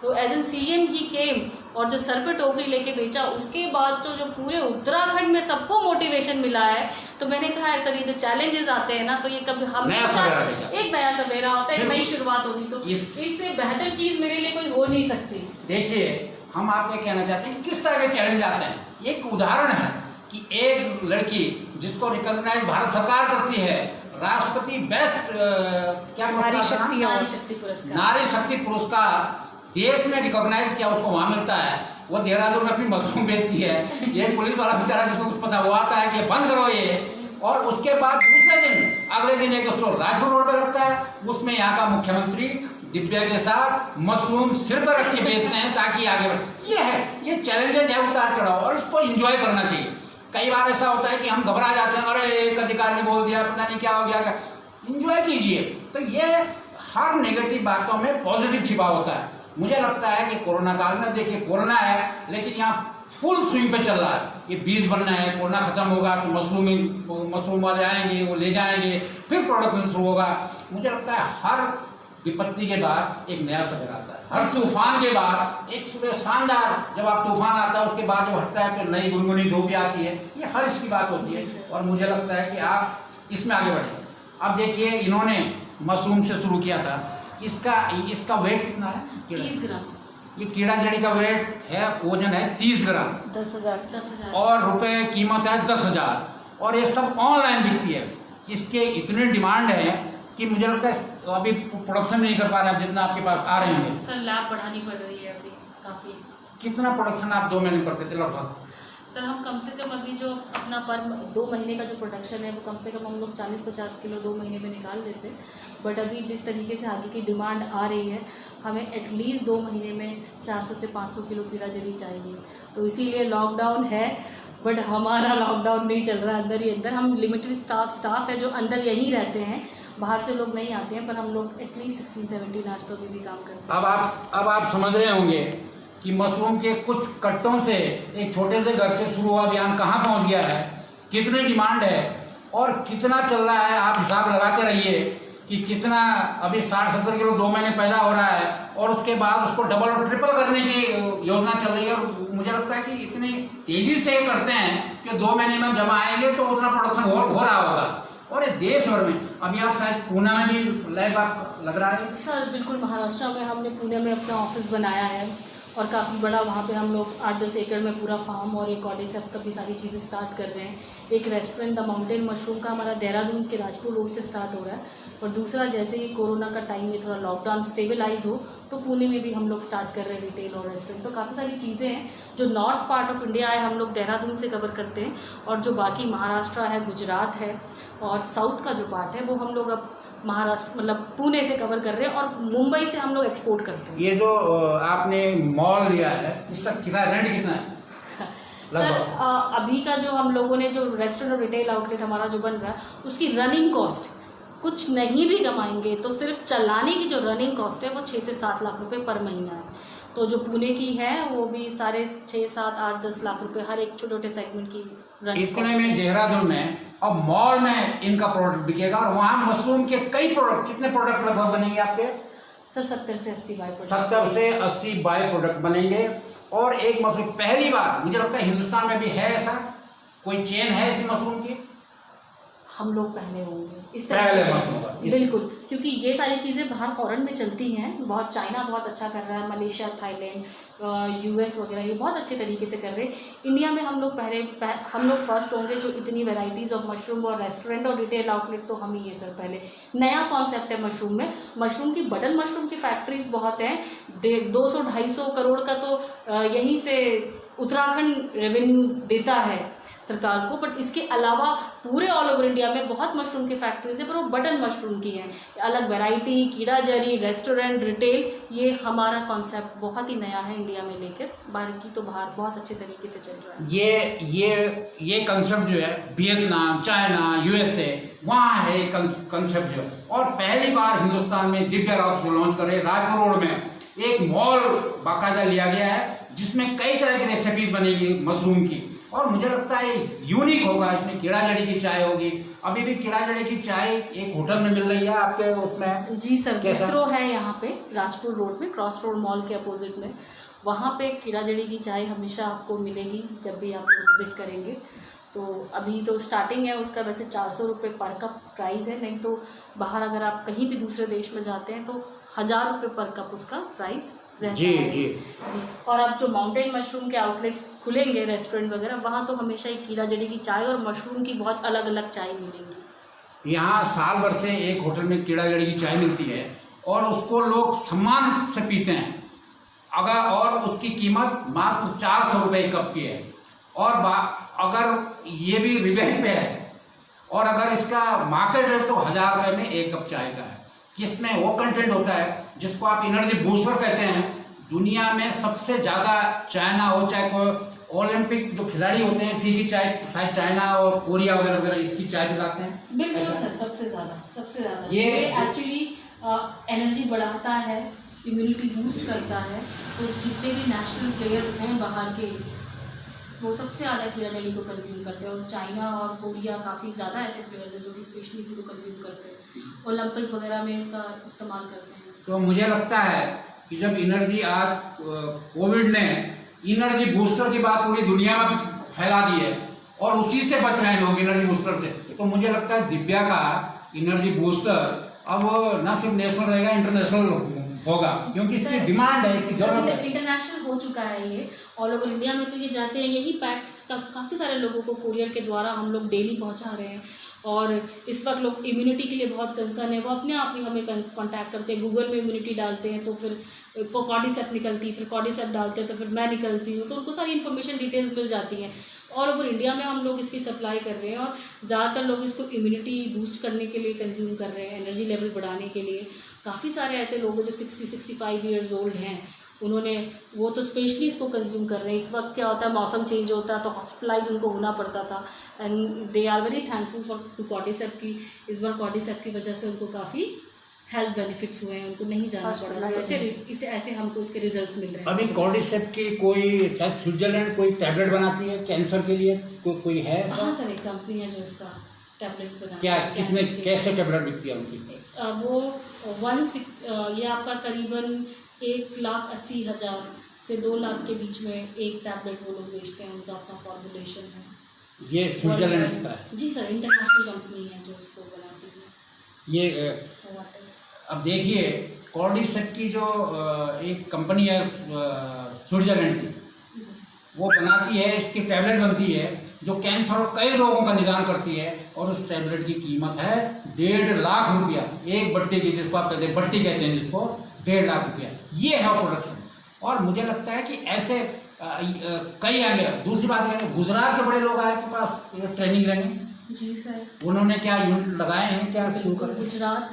तो एज एन सीएम ही केम, और जो सर पे टोकरी लेके बेचा, उसके बाद तो जो पूरे उत्तराखंड में सबको मोटिवेशन मिला है। तो मैंने कहा है सर, ये जो चैलेंजेस आते हैं ना, तो ये कभी हम एक नया सवेरा होता है, एक नई शुरुआत होती, तो इससे बेहतर चीज़ मेरे लिए कोई हो नहीं सकती। देखिए, हम आपको कहना चाहते हैं किस तरह के चैलेंज आते हैं। एक उदाहरण है कि एक लड़की जिसको रिकॉग्नाइज भारत सरकार करती है, राष्ट्रपति बेस्ट क्या नारी शक्ति पुरस्कार देश में रिकॉग्नाइज किया, उसको वहाँ मिलता है। वो देहरादून में अपनी मशरूम बेचती है। ये पुलिस वाला बेचारा जिसको कुछ पता, वो आता है कि बंद करो ये, और उसके बाद दूसरे दिन, अगले दिन एक स्टोर राजपुर रोड पे लगता है, उसमें यहाँ का मुख्यमंत्री दिव्या के साथ मशरूम सिर पर रख के बेचते हैं ताकि आगे बढ़े। ये है, ये चैलेंजेस है, उतार चढ़ाव, और इसको एंजॉय करना चाहिए। कई बार ऐसा होता है कि हम घबरा जाते हैं, अरे एक अधिकार ने बोल दिया, पता नहीं क्या हो गया। एंजॉय कीजिए। तो ये हर नेगेटिव बातों में पॉजिटिव छिपा होता है। मुझे लगता है कि कोरोना काल में, देखिए कोरोना है लेकिन यहाँ फुल स्विंग पे चल रहा है, ये बीज बनना है, कोरोना खत्म होगा तो मशरूम वाले आएंगे, वो ले जाएंगे, फिर प्रोडक्शन शुरू होगा। मुझे लगता है हर विपत्ति के बाद एक नया सवेरा आता है, हर तूफान के बाद एक सुबह शानदार, जब आप तूफान आता है उसके बाद जो हटता है तो नई गुनगुनी धूप भी आती है। ये हर इसकी बात होती है, और मुझे लगता है कि आप इसमें आगे बढ़ें। अब देखिए, इन्होंने मशरूम से शुरू किया था, इसका वेट कितना है? 30 ग्राम। ये कीड़ा जड़ी का वेट है, वजन है 30 ग्राम, 10,000 और रुपए कीमत है 10,000, और ये सब ऑनलाइन बिकती है। इसके इतनी डिमांड है कि मुझे लगता है अभी प्रोडक्शन नहीं कर पा रहे हैं जितना आपके पास आ रहे हैं? सर लैब बढ़ानी पड़ रही है अभी काफ़ी। कितना प्रोडक्शन आप 2 महीने करते थे लगभग? सर हम कम से कम अभी जो अपना पर 2 महीने का जो प्रोडक्शन है वो कम से कम हम लोग 40-50 किलो 2 महीने में निकाल देते हैं। बट अभी जिस तरीके से आगे की डिमांड आ रही है, हमें एटलीस्ट 2 महीने में 400 से 500 किलो कीड़ा जड़ी चाहिए। तो इसीलिए लॉकडाउन है, बट हमारा लॉकडाउन नहीं चल रहा है, अंदर ही अंदर। हम लिमिटेड स्टाफ है जो अंदर यहीं रहते हैं, बाहर से लोग नहीं आते हैं, पर हम लोग एटलीस्ट 16-17 आवर्स तो अभी भी काम करते हैं। अब आप समझ रहे होंगे कि मशरूम के कुछ कट्टों से एक छोटे से घर से शुरू हुआ अभियान कहाँ पहुँच गया है, कितनी डिमांड है और कितना चल रहा है। आप हिसाब लगाते रहिए कि कितना अभी 60-70 किलो 2 महीने पहला हो रहा है और उसके बाद उसको डबल और ट्रिपल करने की योजना चल रही है। और मुझे लगता है कि इतनी तेजी से करते हैं कि 2 महीने में जब आएंगे तो उतना प्रोडक्शन हो रहा होगा। और ये देश भर में, अभी आप शायद पुणे में भी लैब आप लग रहा है? सर बिल्कुल, महाराष्ट्र में हमने पुणे में अपना ऑफिस बनाया है और काफ़ी बड़ा वहाँ पे हम लोग 8-10 एकड़ में पूरा फार्म और एक ऑडिसेप का भी सारी चीज़ें स्टार्ट कर रहे हैं। एक रेस्टोरेंट द माउंटेन मशरूम का हमारा देहरादून के राजपुर रोड से स्टार्ट हो रहा है, और दूसरा जैसे ही कोरोना का टाइम में थोड़ा लॉकडाउन स्टेबलाइज हो तो पुणे में भी हम लोग स्टार्ट कर रहे हैं रिटेल और रेस्टोरेंट। तो काफ़ी सारी चीज़ें हैं। जो नॉर्थ पार्ट ऑफ इंडिया है हम लोग देहरादून से कवर करते हैं, और जो बाकी महाराष्ट्र है, गुजरात है और साउथ का जो पार्ट है वो हम लोग अब महाराष्ट्र मतलब पुणे से कवर कर रहे हैं, और मुंबई से हम लोग एक्सपोर्ट करते हैं। ये जो आपने मॉल लिया है इसका कितना रेंट कितना है? सर अभी का जो हम लोगों ने जो रेस्टोरेंट और रिटेल आउटलेट हमारा जो बन रहा है उसकी रनिंग कॉस्ट कुछ नहीं भी कमाएंगे तो सिर्फ चलाने की जो रनिंग कॉस्ट है वो 6 से 7 लाख रुपए पर महीना है। तो जो पुणे की है वो भी 6.5, 7, 8, 10 लाख रुपए हर एक छोटे छोटे सेगमेंट की रनिंग। इतने में देहरादून में और मॉल में इनका प्रोडक्ट बिकेगा, और वहाँ मशरूम के कई प्रोडक्ट, कितने प्रोडक्ट लगभग बनेंगे आपके? सर 70 से 80 बाय प्रोडक्ट। 70 से 80 बाय प्रोडक्ट बनेंगे। और एक मशरूम पहली बार मुझे लगता है हिंदुस्तान में भी है ऐसा कोई चेन है ऐसी मशरूम की? हम लोग पहले होंगे इस पहले तरह मशरूम बिल्कुल, क्योंकि ये सारी चीज़ें बाहर फॉरेन में चलती हैं बहुत। चाइना बहुत अच्छा कर रहा है, मलेशिया, थाईलैंड, यूएस वगैरह ये बहुत अच्छे तरीके से कर रहे हैं। इंडिया में हम लोग हम लोग फर्स्ट होंगे जो इतनी वैरायटीज़ ऑफ मशरूम और रेस्टोरेंट और रिटेल आउटलेट तो हम ही है सर। पहले नया कॉन्सेप्ट है मशरूम में। मशरूम की बटन मशरूम की फैक्ट्रीज बहुत हैं, 200-250 करोड़ का तो यहीं से उत्तराखंड रेवेन्यू देता है सरकार को। बट इसके अलावा पूरे ऑल ओवर इंडिया में बहुत मशरूम की फैक्ट्रीज है, पर वो बटन मशरूम की है। अलग वैरायटी, कीड़ा जरी, रेस्टोरेंट, रिटेल, ये हमारा कॉन्सेप्ट बहुत ही नया है इंडिया में लेकर। बाकी तो बाहर बहुत अच्छे तरीके से चल रहा है। ये कंसेप्ट जो है वियतनाम, चाइना, यूएसए वहाँ है कंसेप्ट जो, और पहली बार हिंदुस्तान में दिव्या राव से लॉन्च करे। राजपुर रोड में एक मॉल बाकायदा लिया गया है जिसमें कई तरह की रेसिपीज बनेगी मशरूम की, और मुझे लगता है यूनिक होगा। इसमें कीड़ा जड़ी की चाय होगी। अभी भी कीड़ा जड़ी की चाय एक होटल में मिल रही है आपके उसमें? जी सर, बिस्ट्रो है यहाँ पे राजपुर रोड में, क्रॉस रोड मॉल के अपोजिट में। वहाँ पे कीड़ा जड़ी की चाय हमेशा आपको मिलेगी जब भी आप विजिट करेंगे। तो अभी तो स्टार्टिंग है उसका, वैसे 400 रुपये पर कप प्राइस है, नहीं तो बाहर अगर आप कहीं भी दूसरे देश में जाते हैं तो 1000 रुपये पर कप उसका प्राइस रहता जी है। जी जी। और अब जो माउंटेन मशरूम के आउटलेट्स खुलेंगे, रेस्टोरेंट वगैरह, वहाँ तो हमेशा ही कीड़ा जड़ी की चाय और मशरूम की बहुत अलग अलग चाय मिलेंगी। यहाँ साल भर से एक होटल में कीड़ा जड़ी की चाय मिलती है और उसको लोग सम्मान से पीते हैं। और उसकी कीमत मात्र 400 रुपये कप की है। और अगर ये भी रिबेट पे है, और अगर इसका मार्केट रेट तो 1000 रुपये में एक कप चाय का है, जिसमें वो कंटेंट होता है जिसको आप एनर्जी बूस्टर कहते हैं। दुनिया में सबसे ज़्यादा चाइना हो, चाहे कोई ओलंपिक जो खिलाड़ी होते हैं इसी की चाय, शायद चाइना और कोरिया वगैरह वगैरह इसकी चाय पिलाते हैं। बिल्कुल सर, सबसे ज़्यादा ये एक्चुअली एनर्जी बढ़ाता है, इम्यूनिटी बूस्ट करता है। तो जितने भी नेशनल प्लेयर्स हैं बाहर के, वो सबसे ज़्यादा कीड़ा जड़ी को कंज्यूम करते हैं। और चाइना और कोरिया काफ़ी ज़्यादा ऐसे प्लेयर्स हैं जो कि स्पेशली इसी को कंज्यूम करते हैं, ओलंपिक वगैरह में इसका इस्तेमाल करते हैं। तो मुझे लगता है कि जब एनर्जी आज कोविड ने एनर्जी बूस्टर की बात पूरी दुनिया में फैला दी है और उसी से बच रहे हैं लोग एनर्जी बूस्टर से, तो मुझे लगता है दिव्या का एनर्जी बूस्टर अब न सिर्फ नेशनल रहेगा, इंटरनेशनल होगा, क्योंकि इसकी डिमांड है, इसकी जरूरत है। इंटरनेशनल हो चुका है ये। ऑल ओवर इंडिया में तो ये जाते हैं, यही पैक्स का काफ़ी सारे लोगों को कुरियर के द्वारा हम लोग डेली पहुंचा रहे हैं। और इस वक्त लोग इम्यूनिटी के लिए बहुत कंसर्न है, वो अपने आप ही हमें कांटेक्ट करते हैं, गूगल में इम्यूनिटी डालते हैं तो फिर कॉर्डिसेप निकलती है, फिर कॉर्डिसेप डालते हैं तो फिर मैं निकलती हूँ, तो उनको सारी इन्फॉर्मेशन डिटेल्स मिल जाती हैं। ऑल ओवर इंडिया में हम लोग इसकी सप्लाई कर रहे हैं और ज़्यादातर लोग इसको इम्यूनिटी बूस्ट करने के लिए कंज्यूम कर रहे हैं, एनर्जी लेवल बढ़ाने के लिए। काफ़ी सारे ऐसे लोग हैं जो 60-65 ईयर्स ओल्ड हैं, उन्होंने वो तो स्पेशली इसको कंज्यूम कर रहे हैं। इस वक्त क्या होता है, मौसम चेंज होता है तो हॉस्पिटलाइज उनको होना पड़ता था, and they are very thankful for to cordyceps की। इस बार कॉर्डिसेप की वजह से उनको काफ़ी हेल्थ बेनिफिट्स हुए हैं, उनको नहीं जाना पड़ा, इसे ऐसे हमको इसके रिजल्ट्स मिल रहे हैं। अभी कॉर्डिसेप की कोई शायद स्विट्जरलैंड कोई टैबलेट बनाती है कैंसर के लिए, कोई है? हाँ सर, एक कंपनी है जो इसका टैबलेट्स बनाती है। क्या, कितने, कैसे टैबलेट बिकती है उनकी? वो ये आपका करीबन 1,80,000 से 2 लाख के बीच में एक टैबलेट वो लोग बेचते हैं, उनका अपना फॉर्मुलेशन है। ये स्विट्जरलैंड का है? जी सर, इंटरनेशनल कंपनी है जो इसको बनाती है। ये अब देखिए, कॉर्डिसेप की जो एक कंपनी है स्विट्जरलैंड की, वो बनाती है, इसकी टैबलेट बनती है जो कैंसर और कई रोगों का निदान करती है, और उस टैबलेट की कीमत है 1.5 लाख रुपया एक बट्टी की, जिसको आप कहते हैं बट्टी कहते हैं जिसको, 1.5 लाख रुपया। ये है प्रोडक्शन। और मुझे लगता है कि ऐसे कई आएंगे। दूसरी बात है, गुजरात के बड़े लोग आए आपके पास ट्रेनिंग लेने? जी सर। उन्होंने क्या यूनिट लगाए हैं, क्या शुरू कर? गुजरात,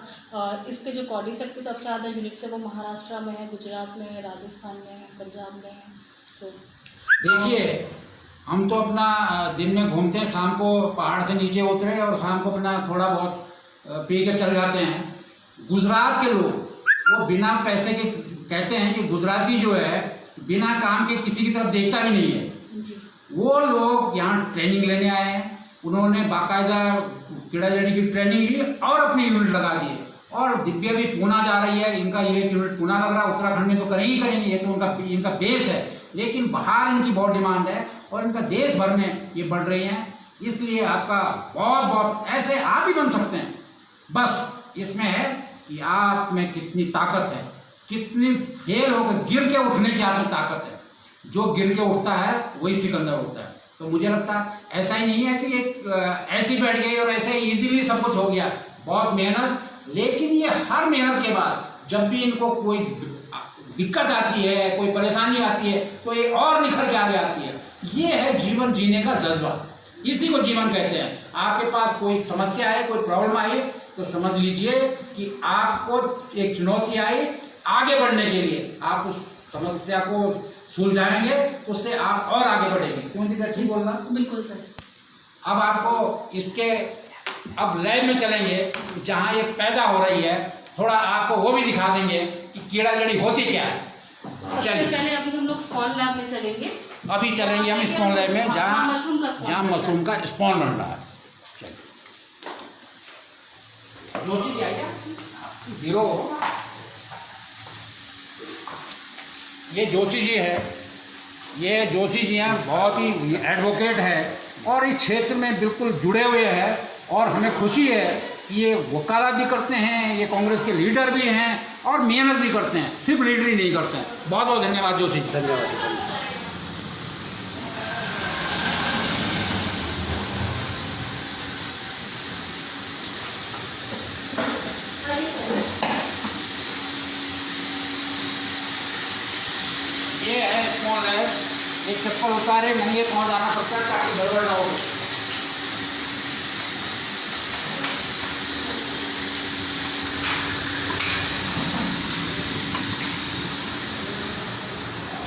इसके जो कॉर्डिसेप के सबसे ज़्यादा यूनिट्स है वो महाराष्ट्र में है, गुजरात में है, राजस्थान में है, पंजाब में है। तो देखिए, हम तो अपना दिन में घूमते हैं, शाम को पहाड़ से नीचे उतरे और शाम को अपना थोड़ा बहुत पी के चल जाते हैं। गुजरात के लोग वो बिना पैसे के, कहते हैं कि गुजराती जो है बिना काम के किसी की तरफ देखता भी नहीं है जी। वो लोग यहाँ ट्रेनिंग लेने आए हैं, उन्होंने बाकायदा कीड़ा जड़ी की ट्रेनिंग ली और अपनी यूनिट लगा दी। और दिव्या भी पूना जा रही है, इनका ये यूनिट पूना लग रहा है, उत्तराखंड में तो करेंगे ये तो इनका बेस है, लेकिन बाहर इनकी बहुत डिमांड है और इनका देश भर में ये बढ़ रही हैं। इसलिए आपका बहुत बहुत ऐसे आप भी बन सकते हैं। बस इसमें है कि आप में कितनी ताकत है, कितनी फेल होकर गिर के उठने की आप में ताकत है। जो गिर के उठता है वही सिकंदर उठता है। तो मुझे लगता है ऐसा ही नहीं है कि एक ऐसी बैठ गई और ऐसे इजीली सब कुछ हो गया, बहुत मेहनत। लेकिन ये हर मेहनत के बाद जब भी इनको कोई दिक्कत आती है, कोई परेशानी आती है, तो ये और निखर के आगे आती है। ये है जीवन जीने का जज्बा, इसी को जीवन कहते हैं। आपके पास कोई समस्या है, कोई प्रॉब्लम आई, तो समझ लीजिए कि आपको एक चुनौती आई, आगे बढ़ने के लिए आप उस समस्या को सुलझाएंगे, उससे आप और आगे बढ़ेंगे। क्यों दीदा, ठीक बोल रहा? बिल्कुल सर। अब आपको इसके अब लैब में चलेंगे जहाँ ये पैदा हो रही है, थोड़ा आपको वो भी दिखा देंगे कि कीड़ा जड़ी होती क्या है। चलिए, पहले अभी हम लोग स्पॉन लैब में चलेंगे। अभी चलेंगे हम स्पॉन लैब में, जहाँ मशरूम का स्पॉन बन रहा है। जोशी जी आइए, हीरो। ये जोशी जी है, ये जोशी जी हैं, बहुत ही एडवोकेट है और इस क्षेत्र में बिल्कुल जुड़े हुए हैं। और हमें खुशी है कि ये वकालत भी करते हैं, ये कांग्रेस के लीडर भी हैं और मेहनत भी करते हैं, सिर्फ लीडर ही नहीं करते हैं। बहुत बहुत धन्यवाद जोशी जी। धन्यवाद। ये है स्मॉल लैब। एक चप्पल उतारे नंगे पाँव जाना पड़ता है ताकि गड़बड़ ना हो।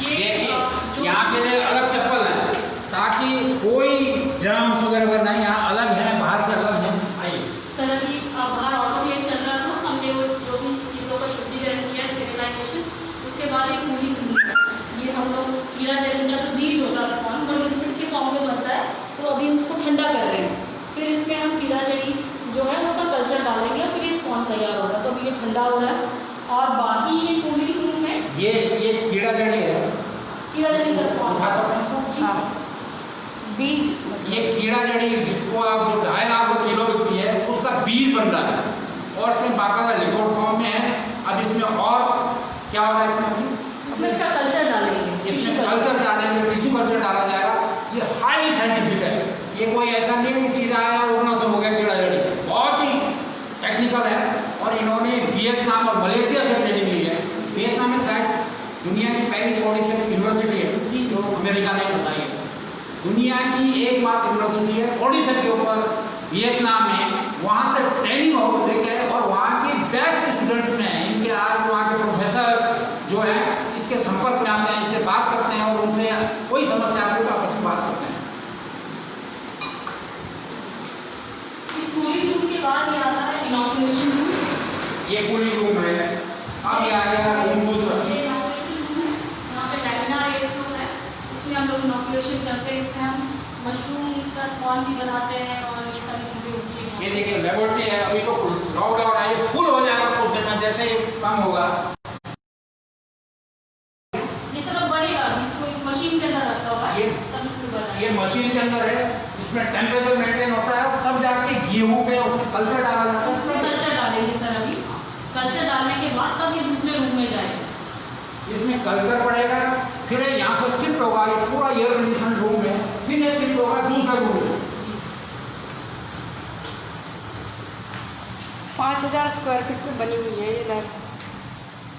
देखिए, यहाँ के लिए अलग चप्पल है ताकि कोई जर्म्स वगैरह नहीं, यहाँ अलग है, बाहर के अलग है। आइए सर, अभी बाहर ऑटोक्लेव चल रहा था, हमने वो जो भी चीज़ों का शुद्धिकरण किया, स्टेरिलाइजेशन, उसके बाद एक कूलिंग हुई। ये हम लोग कीड़ा जड़ी का जो बीज होता है स्पॉन, वो लिक्विड के फॉर्म में बनता है, तो अभी उसको ठंडा कर रहे हैं। फिर इसमें हम कीड़ा जड़ी जो है उसका कल्चर डालेंगे और फिर ये स्पॉन तैयार होगा। तो अभी ये ठंडा हो रहा है और बाकी ये कूलिंग रूम में ये कीड़ा जड़ी है, कीड़ा जड़ी का स्पॉन उठा सकते हैं इसको। बीज, ये कीड़ा जड़ी जिसको आप जो 2.5 लाख किलो बिकती है, उसका बीज बन रहा है और इसमें बाकायदा लिक्विड फॉर्म में है। अब इसमें और क्या होगा, इसमें इसका कल्चर डालेंगे, इसमें कल्चर डालेंगे, कल्चर डाला जाएगा। ये हाईली साइंटिफिक है, ये कोई ऐसा नहीं है कि सीधा आया उड़ना सब हो गया कीड़ा जड़ी, बहुत ही टेक्निकल है। और इन्होंने वियतनाम और मलेशिया से ट्रेनिंग ली है। वियतनाम में शायद दुनिया की पहली पॉलिसेफ यूनिवर्सिटी है जो अमेरिका ने बताई है। दुनिया की एकमात्र यूनिवर्सिटी है पॉलिसेफ के ऊपर वियतनाम में, वहाँ से ट्रेनिंग हो लेके और वहाँ के बेस्ट स्टूडेंट्स में इनके आज वहाँ के प्रोफेसर जो हैं इसके संपर्क में आते हैं, इससे बात करते हैं और उनसे कोई समस्या आती है तो आपस में बात करते हैं। इस कूलिंग रूम के बाद ये आता है इनॉकुलेशन रूम। ये कूलिंग रूम है। अब ये आ गया रूम दूसरा, ये इनॉकुलेशन रूम है, यहाँ पे लैमिनार एयर फ्लो है, इसमें हम लोग इनॉकुलेशन करते हैं। इसमें हम मशरूम का स्पॉन भी बनाते हैं और ये सारी चीज़ें होती हैं। ये देखिए लेबोरेटरी है, अभी तो लॉकडाउन है, ये फुल हो जाएगा कुछ दिन में, जैसे ही कम होगा ये सब बढ़ेगा, इसको इस मशीन के अंदर रखा हुआ है, तब इसको बनाएंगे। ये मशीन के अंदर है, इसमें टेम्परेचर मेंटेन होता है, तब जाके गेहूं पे कल्चर डाला जाता है। इसमें कल्चर डालेंगे सर, अभी कल्चर डालने के बाद तब ये दूसरे रूम में जाएगा। इसमें कल्चर बढ़ेगा, फिर यहाँ से शिफ्ट होगा, ये पूरा एयर कंडीशन रूम है, फिर ये शिफ्ट होगा दूसरा रूम में। 5000 स्क्वायर फीट में बनी हुई है ये लैब।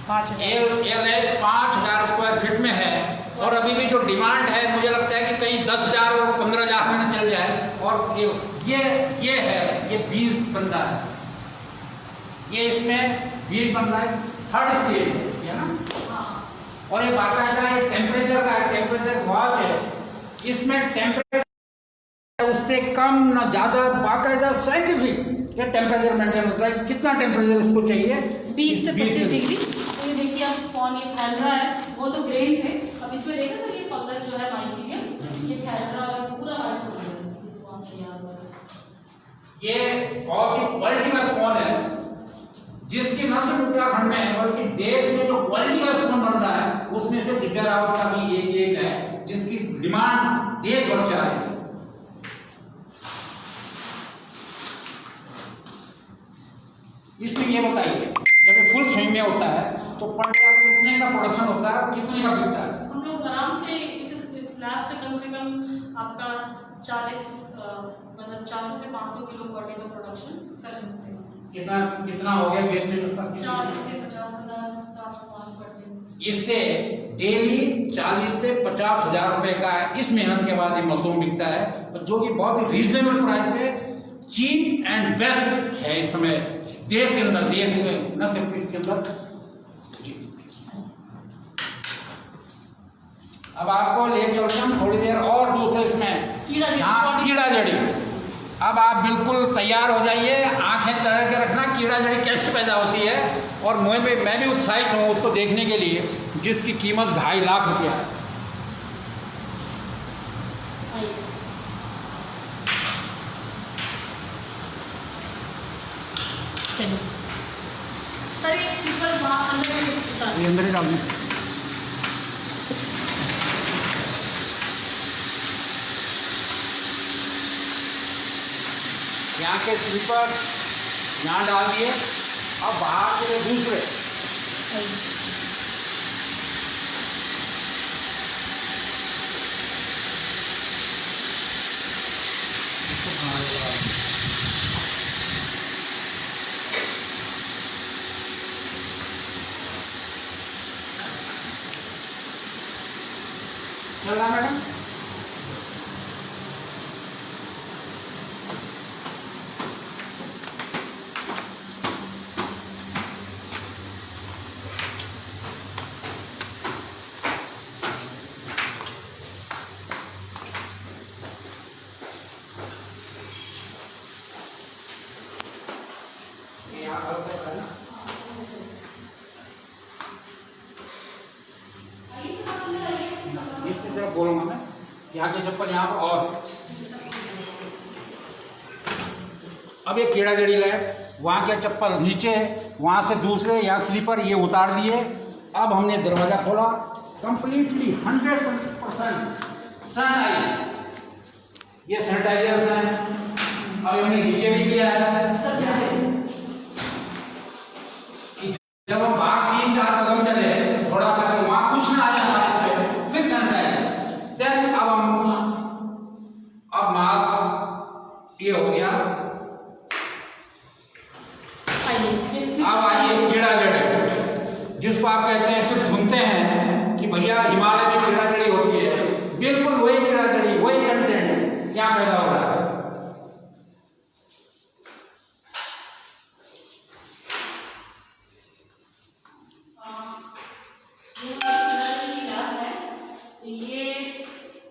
5000 स्क्वायर फीट में है और अभी भी जो डिमांड है मुझे लगता है कि कहीं 10,000 और 15,000 में न चल जाए। और ये है, ये 20 बन रहा है, ये इसमें 20 बन रहा है, थर्ड स्टेज है ना। और ये बाकायदा ये टेम्परेचर का है, टेम्परेचर वॉच है, इसमें टेम्परेचर उससे कम ना ज़्यादा, बाकायदा साइंटिफिक ये टेम्परेचर मेंटेन होता है। कितना टेम्परेचर इसको चाहिए? 20 से 25 डिग्री। तो ये देखिए आप स्पॉन ये फैल रहा है, वो तो ग्रेन थे, अब इसमें देखा सर ये फंगस जो है माइसीलियम, ये फैल रहा है पूरा लाइफ हो रहा है स्पॉन तैयार हो रहा है। ये बहुत ही क्वालिटी का स्पॉन है, जिसकी न सिर्फ उत्तराखंड में है बल्कि देश में जो क्वालिटी का स्पॉन बन रहा है उसमें से दिव्या रावत का भी एक है, जिसकी डिमांड देश भर से आ रही है। इसमें ये बताइए जब ये फुल स्विंग में होता है तो पर डे कितने का प्रोडक्शन होता है, कितने का बिकता है? हम लोग आराम से इस लैब से कम आपका 40 मतलब 400 से 500 किलो पर डे का प्रोडक्शन कर सकते हैं। कितना हो गया बेचने में? 40 से 50,000 का स्पॉन पर डे। इससे डेली 40 से 50,000 रुपए का है। इस मेहनत के बाद ये मशरूम बिकता है, जो कि बहुत ही रीजनेबल प्राइस पे चीप एंड बेस्ट है इस समय देश के अंदर, देश में न सिर्फ इसके अंदर। अब आपको ले चलते हैं थोड़ी देर और दूसरे इसमें कीड़ा जड़ी। अब आप बिल्कुल तैयार हो जाइए, आंखें तरह के रखना कीड़ा जड़ी कैसे पैदा होती है। और मैं भी उत्साहित हूँ उसको देखने के लिए, जिसकी कीमत 2.5 लाख रुपया है। चलिए सर ये स्लीपर्स वहाँ अंदर ही डाल दें। यहाँ के स्लीपर यहाँ डाल दिए, अब बाहर के दूसरे चल रहा मैडम। इसकी तरफ बोलूंगा मैं, यहाँ के चप्पल यहाँ पर। और अब ये कीड़ा जड़ी है, वहाँ के चप्पल नीचे है, वहाँ से दूसरे यहाँ स्लीपर ये उतार दिए। अब हमने दरवाज़ा खोला, कंप्लीटली 100% सैनिटाइज, ये सैनिटाइजर्स हैं। अब हमने नीचे भी किया है, जब हम बाहर 3-4 कदम चले थोड़ा सा वहाँ कुछ ना आ जाए फिर सैनिटाइज। देन अब आइए कीड़ा जड़ी, जिसको आप कहते हैं, सिर्फ सुनते हैं कि भैया हिमालय में कीड़ा जड़ी होती है, बिल्कुल वही कीड़ा जड़ी, वही कंटेंट यहाँ पैदा हो रहा है।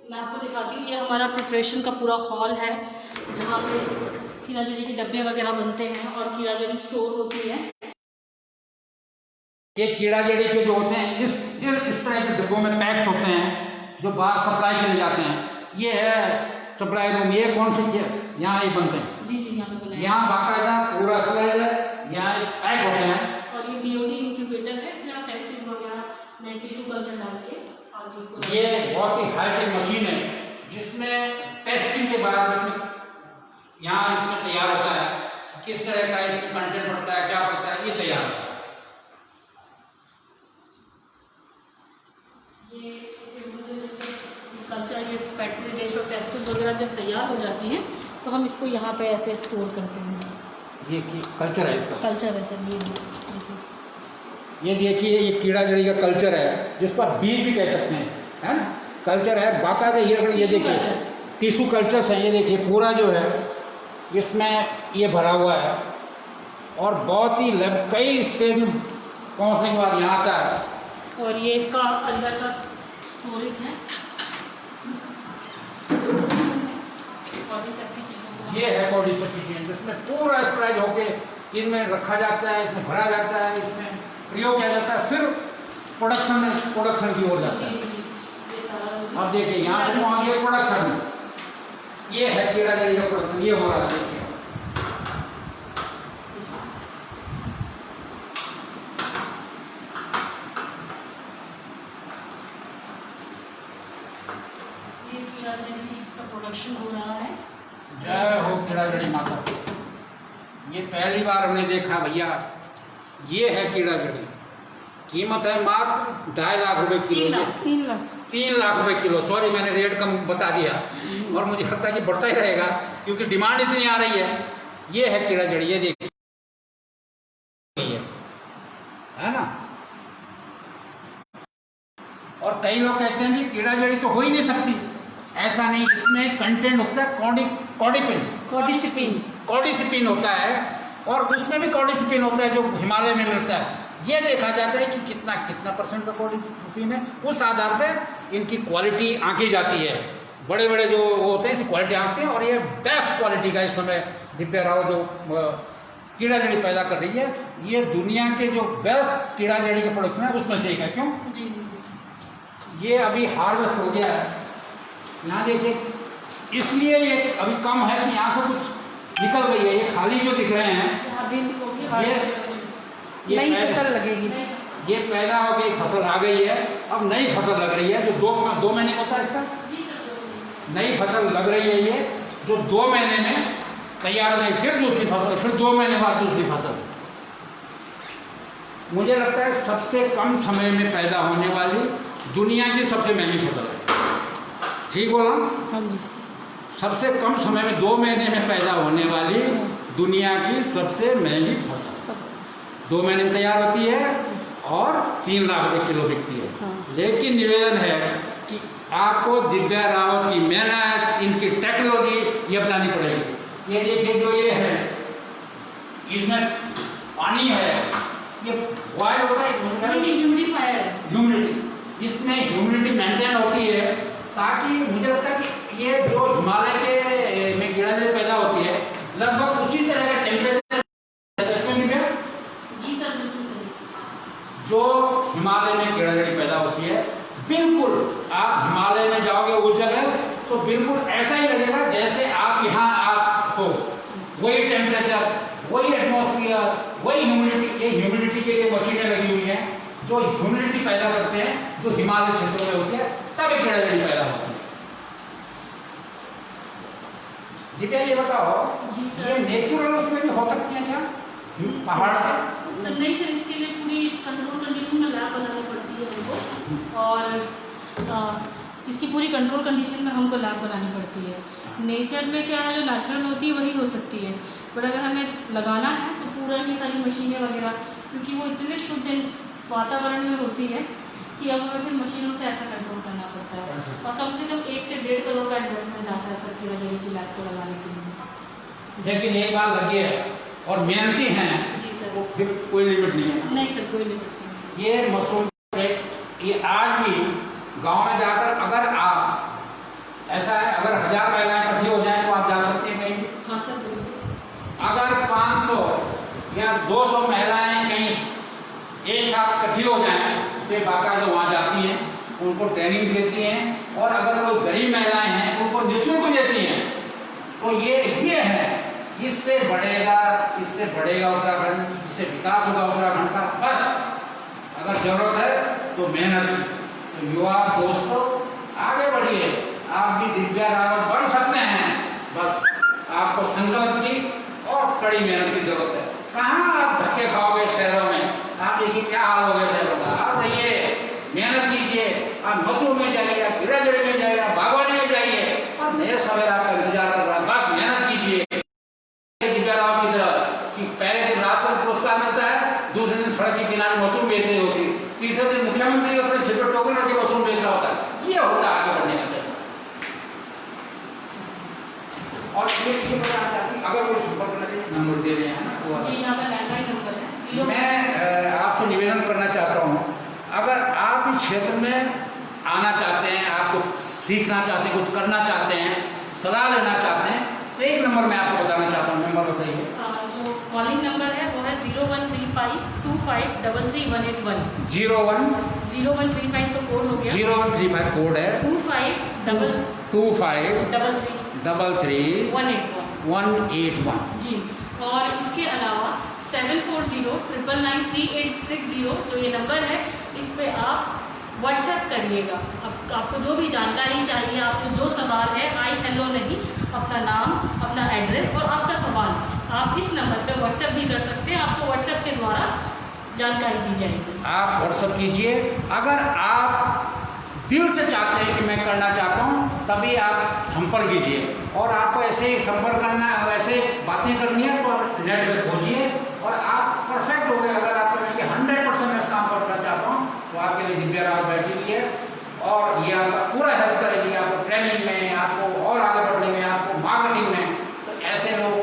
मैं आपको दिखाती हूँ, ये हमारा प्रिपरेशन का पूरा हॉल है जहाँ पे कीड़ा जड़ी के डब्बे वगैरह बनते हैं और कीड़ा जड़ी स्टोर होती है। ये कीड़ा जड़ी के जो होते हैं इस तरह के डिब्बों में पैक्स होते हैं जो बाहर सप्लाई के लिए जाते हैं। ये है सप्लाई रूम। ये कौन सी यहाँ ये बनते हैं? जी जी, यहाँ पे बनाया, यहाँ बाकायदा पूरा स्लाइड है, यहाँ पैक होते हैं। और ये बीओडी इंक्यूबेटर है, इसमें आप टेस्टिंग वगैरह में टिश्यू कल्चर डाल के और इसको, ये बहुत ही हाईटेक मशीन है जिसमें टेस्टिंग के बाद इसमें यहाँ इसमें तैयार होता है किस तरह का इसमें कंटेंट पड़ता है, क्या पड़ता है, ये तैयार होता है। ये कल्चर के पेट्री डिश और टेस्टिंग वगैरह जब तैयार हो जाती हैं तो हम इसको यहाँ पे ऐसे स्टोर करते हैं। ये कल्चर है इसका, कल्चर है सर। ये देखिए ये कीड़ा जड़ी का कल्चर है जिसको आप बीज भी कह सकते हैं, है ना। कल्चर है बाकायदा। ये देखिए टिश्यू कल्चर्स हैं। ये देखिए पूरा जो है इसमें ये भरा हुआ है और बहुत ही कई स्टेज में पहुँचने के बाद यहाँ आता है। और ये इसका अंदर का स्टोरेज है और ये सबकी चीज़ों को, ये है बॉडी सफिशिएंट जिसमें पूरा स्टोरेज होके इसमें रखा जाता है, इसमें भरा जाता है, इसमें प्रयोग किया जाता है, फिर प्रोडक्शन की ओर जाता है। अब देखिए यहाँ से वहाँ ये प्रोडक्शन है, ये है कीड़ा जड़ी का प्रोडक्शन, ये हो रहा है। देखिए ये कीड़ा जड़ी का प्रोडक्शन हो रहा है। जय हो कीड़ा जड़ी माता। ये पहली बार हमने देखा भैया। ये है कीड़ा जड़ी, कीमत है मात्र 2.5 लाख रुपए किलो। 3 लाख रुपए किलो। सॉरी मैंने रेट कम बता दिया और मुझे लगता है कि बढ़ता ही रहेगा क्योंकि डिमांड इतनी आ रही है। ये है कीड़ा जड़ी, ये देखिए है ना। और कई लोग कहते हैं कि कीड़ा जड़ी तो हो ही नहीं सकती। ऐसा नहीं, इसमें कंटेंट होता है कॉर्डिसिपिन होता है और उसमें भी कॉर्डिसिपिन होता है जो हिमालय में मिलता है। ये देखा जाता है कि कितना परसेंट का कॉर्डिसिपिन है, उस आधार पे इनकी क्वालिटी आंकी जाती है। बड़े बड़े जो होते हैं इसकी क्वालिटी आंकते हैं और ये बेस्ट क्वालिटी का इस समय दिव्या राव जो कीड़ा जड़ी पैदा कर रही है, ये दुनिया के जो बेस्ट कीड़ा जड़ी के प्रोडक्शन है उसमें से एक है। क्यों? जी जी जी। ये अभी हार्वेस्ट हो गया है, यहाँ देखिए, इसलिए ये अभी कम है कि यहाँ से कुछ निकल गई है। ये खाली जो दिख रहे हैं ये नई फसल लगेगी। ये पैदा हो गई, फसल आ गई है, अब नई फसल लग रही है जो 2 महीने होता है इसका। नई फसल लग रही है ये जो 2 महीने में तैयार हुई, फिर दूसरी फसल, फिर 2 महीने बाद दूसरी फसल। मुझे लगता है सबसे कम समय में पैदा होने वाली दुनिया की सबसे महंगी फसल है। ठीक बोला? हाँ जी। सबसे कम समय में 2 महीने में पैदा होने वाली दुनिया की सबसे महंगी फसल 2 महीने में तैयार होती है और 3 लाख रुपए किलो बिकती है। हाँ। लेकिन निवेदन है कि आपको दिव्या रावत की मेहनत, इनकी टेक्नोलॉजी ये अपनानी पड़ेगी। ये देखिए जो ये है इसमें पानी है, ये बॉयल होता है, ह्यूमिडिटी, इसमें ह्यूमिडिटी मेंटेन होती है ताकि मुझे लगता है कि ये जो हिमालय के में कीड़ा जड़ी पैदा होती है लगभग उसी तरह का टेम्परेचर जो हिमालय में कीड़ा जड़ी पैदा होती है। बिल्कुल आप हिमालय में जाओगे उस जगह तो बिल्कुल ऐसा ही लगेगा जैसे आप यहाँ आप हो। वही टेम्परेचर, वही एटमॉस्फेयर, वही ह्यूमिडिटी। ये ह्यूमिडिटी के लिए मशीनें लगी हुई हैं जो ह्यूमिडिटी पैदा करते हैं जो हिमालय क्षेत्रों में होती है, तब एक कीड़ा जड़ी पैदा होती है। दिव्या ये बताओ, ये नेचुरल उसमें भी हो सकती है क्या पहाड़ पे? सर नहीं सर, इसके लिए पूरी कंट्रोल कंडीशन में लैब बनानी पड़ती है हमको और इसकी पूरी कंट्रोल कंडीशन में हमको लैब बनानी पड़ती है। नेचर में क्या है, जो नेचुरल होती है वही हो सकती है, बट अगर हमें लगाना है तो पूरा की सारी मशीनें वगैरह, क्योंकि वो इतने शुद्ध वातावरण में होती है कि अब हमें फिर मशीनों से ऐसा कंट्रोल करना पड़ता है, और कम से कम 1 से 1.5 करोड़ का इन्वेस्टमेंट आता है सर कीड़ा जड़ी की लैब को लगाने के लिए। लेकिन एक बार लगी है और मेहनती हैं जी सर, तो फिर कोई लिमिट नहीं है। नहीं सर, कोई लिमिट नहीं। ये मशरूम प्रोजेक्ट ये आज भी गांव में जाकर अगर आप ऐसा है, अगर 1000 महिलाएं इकट्ठी हो जाएं तो आप जा सकते हैं कहीं भी। हाँ सर, बिल्कुल। अगर 500 या 200 महिलाएं कहीं एक साथ इकट्ठी हो जाएं तो ये बाकायदा वहाँ जाती हैं, उनको ट्रेनिंग देती हैं, और अगर कोई गरीब महिलाएं हैं उनको निःशुल्क देती हैं। तो ये है, इससे बढ़ेगा उत्तराखंड, इससे विकास होगा उत्तराखंड का। बस अगर जरूरत है तो मेहनत की। तो युवा दोस्तों आगे बढ़िए, आप भी दिव्या रावत बन सकते हैं। बस आपको संकल्प की और कड़ी मेहनत की जरूरत है। कहाँ आप धक्के खाओगे शहरों में? आप देखिए क्या हाल हो गया शहरों का। आप रहिए, मेहनत कीजिए, आप मशरूम में जाइए, आप कीड़ा जड़ी में जाइए, आप बागवानी में जाइए, और नए सवेरा आपका इंतजार कर रहा है। बस मेहनत कीजिए दिव्या रावत की तरह कि पहले दिन राष्ट्रपति पुरस्कार मिलता है, दूसरे दिन सड़क के किनारे मशरूम बेच रही होती, तीसरे दिन मुख्यमंत्री अपने सिर पर टोकरी रख के मशरूम बेच रहा होता है। ये होता है आगे बढ़ने का तरीका। और ये बताना चाहती हूँ, अगर कोई संपर्क करना चाहिए नंबर दे रहे हैं ना, जी यहाँ पर लैंडलाइन नंबर है 0। मैं आपसे निवेदन करना चाहता हूँ, अगर आप इस क्षेत्र में आना चाहते हैं, आप कुछ सीखना चाहते हैं, कुछ करना चाहते हैं, सलाह लेना चाहते हैं, तो एक नंबर मैं आपको बताना चाहता हूँ। नंबर बताइए। जो कॉलिंग नंबर है वो है 0135253181। 0135 तो कोड हो गया, 0135 कोड है, 25333181 जी। और इसके अलावा 7409993860 जो ये नंबर है, इस पे आप व्हाट्सएप करिएगा। अब आपको जो भी जानकारी चाहिए, आपको जो सवाल है, आई हेलो नहीं, अपना नाम, अपना एड्रेस और आपका सवाल आप इस नंबर पे व्हाट्सएप भी कर सकते हैं। आपको व्हाट्सएप के द्वारा जानकारी दी जाएगी। आप व्हाट्सएप कीजिए। अगर आप दिल से चाहते हैं कि मैं करना चाहता हूँ, तभी आप संपर्क कीजिए। और आपको ऐसे ही संपर्क करना है, ऐसे बातें करनी है तो नेट पे खोजिए और आप परफेक्ट हो गए। अगर आप कहेंगे कि 100% मैं इस काम करना चाहता हूँ, तो आपके लिए दिव्या रावत बैठी हुई है और ये आपका पूरा हेल्प करेगी, आपको ट्रेनिंग में, आपको और आगे बढ़ने में, आपको मार्केटिंग में। तो ऐसे लोग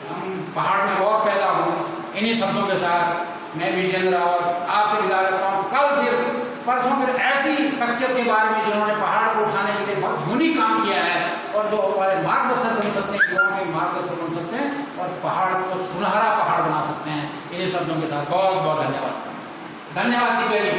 हम पहाड़ में और पैदा हों। इन्हीं शब्दों के साथ मैं विजेंद्र रावत आपसे विदा लेता हूँ। कल फिर परसों फिर ऐसी शख्सियत के बारे में जिन्होंने पहाड़ को उठाने के लिए बहुत यूनिक काम किया है और जो हमारे मार्गदर्शक बन सकते हैं, युवाओं के मार्गदर्शक बन सकते हैं और पहाड़ को सुनहरा पहाड़ बना सकते हैं। इन्हीं शब्दों के साथ बहुत बहुत धन्यवाद। धन्यवाद दिव्या जी।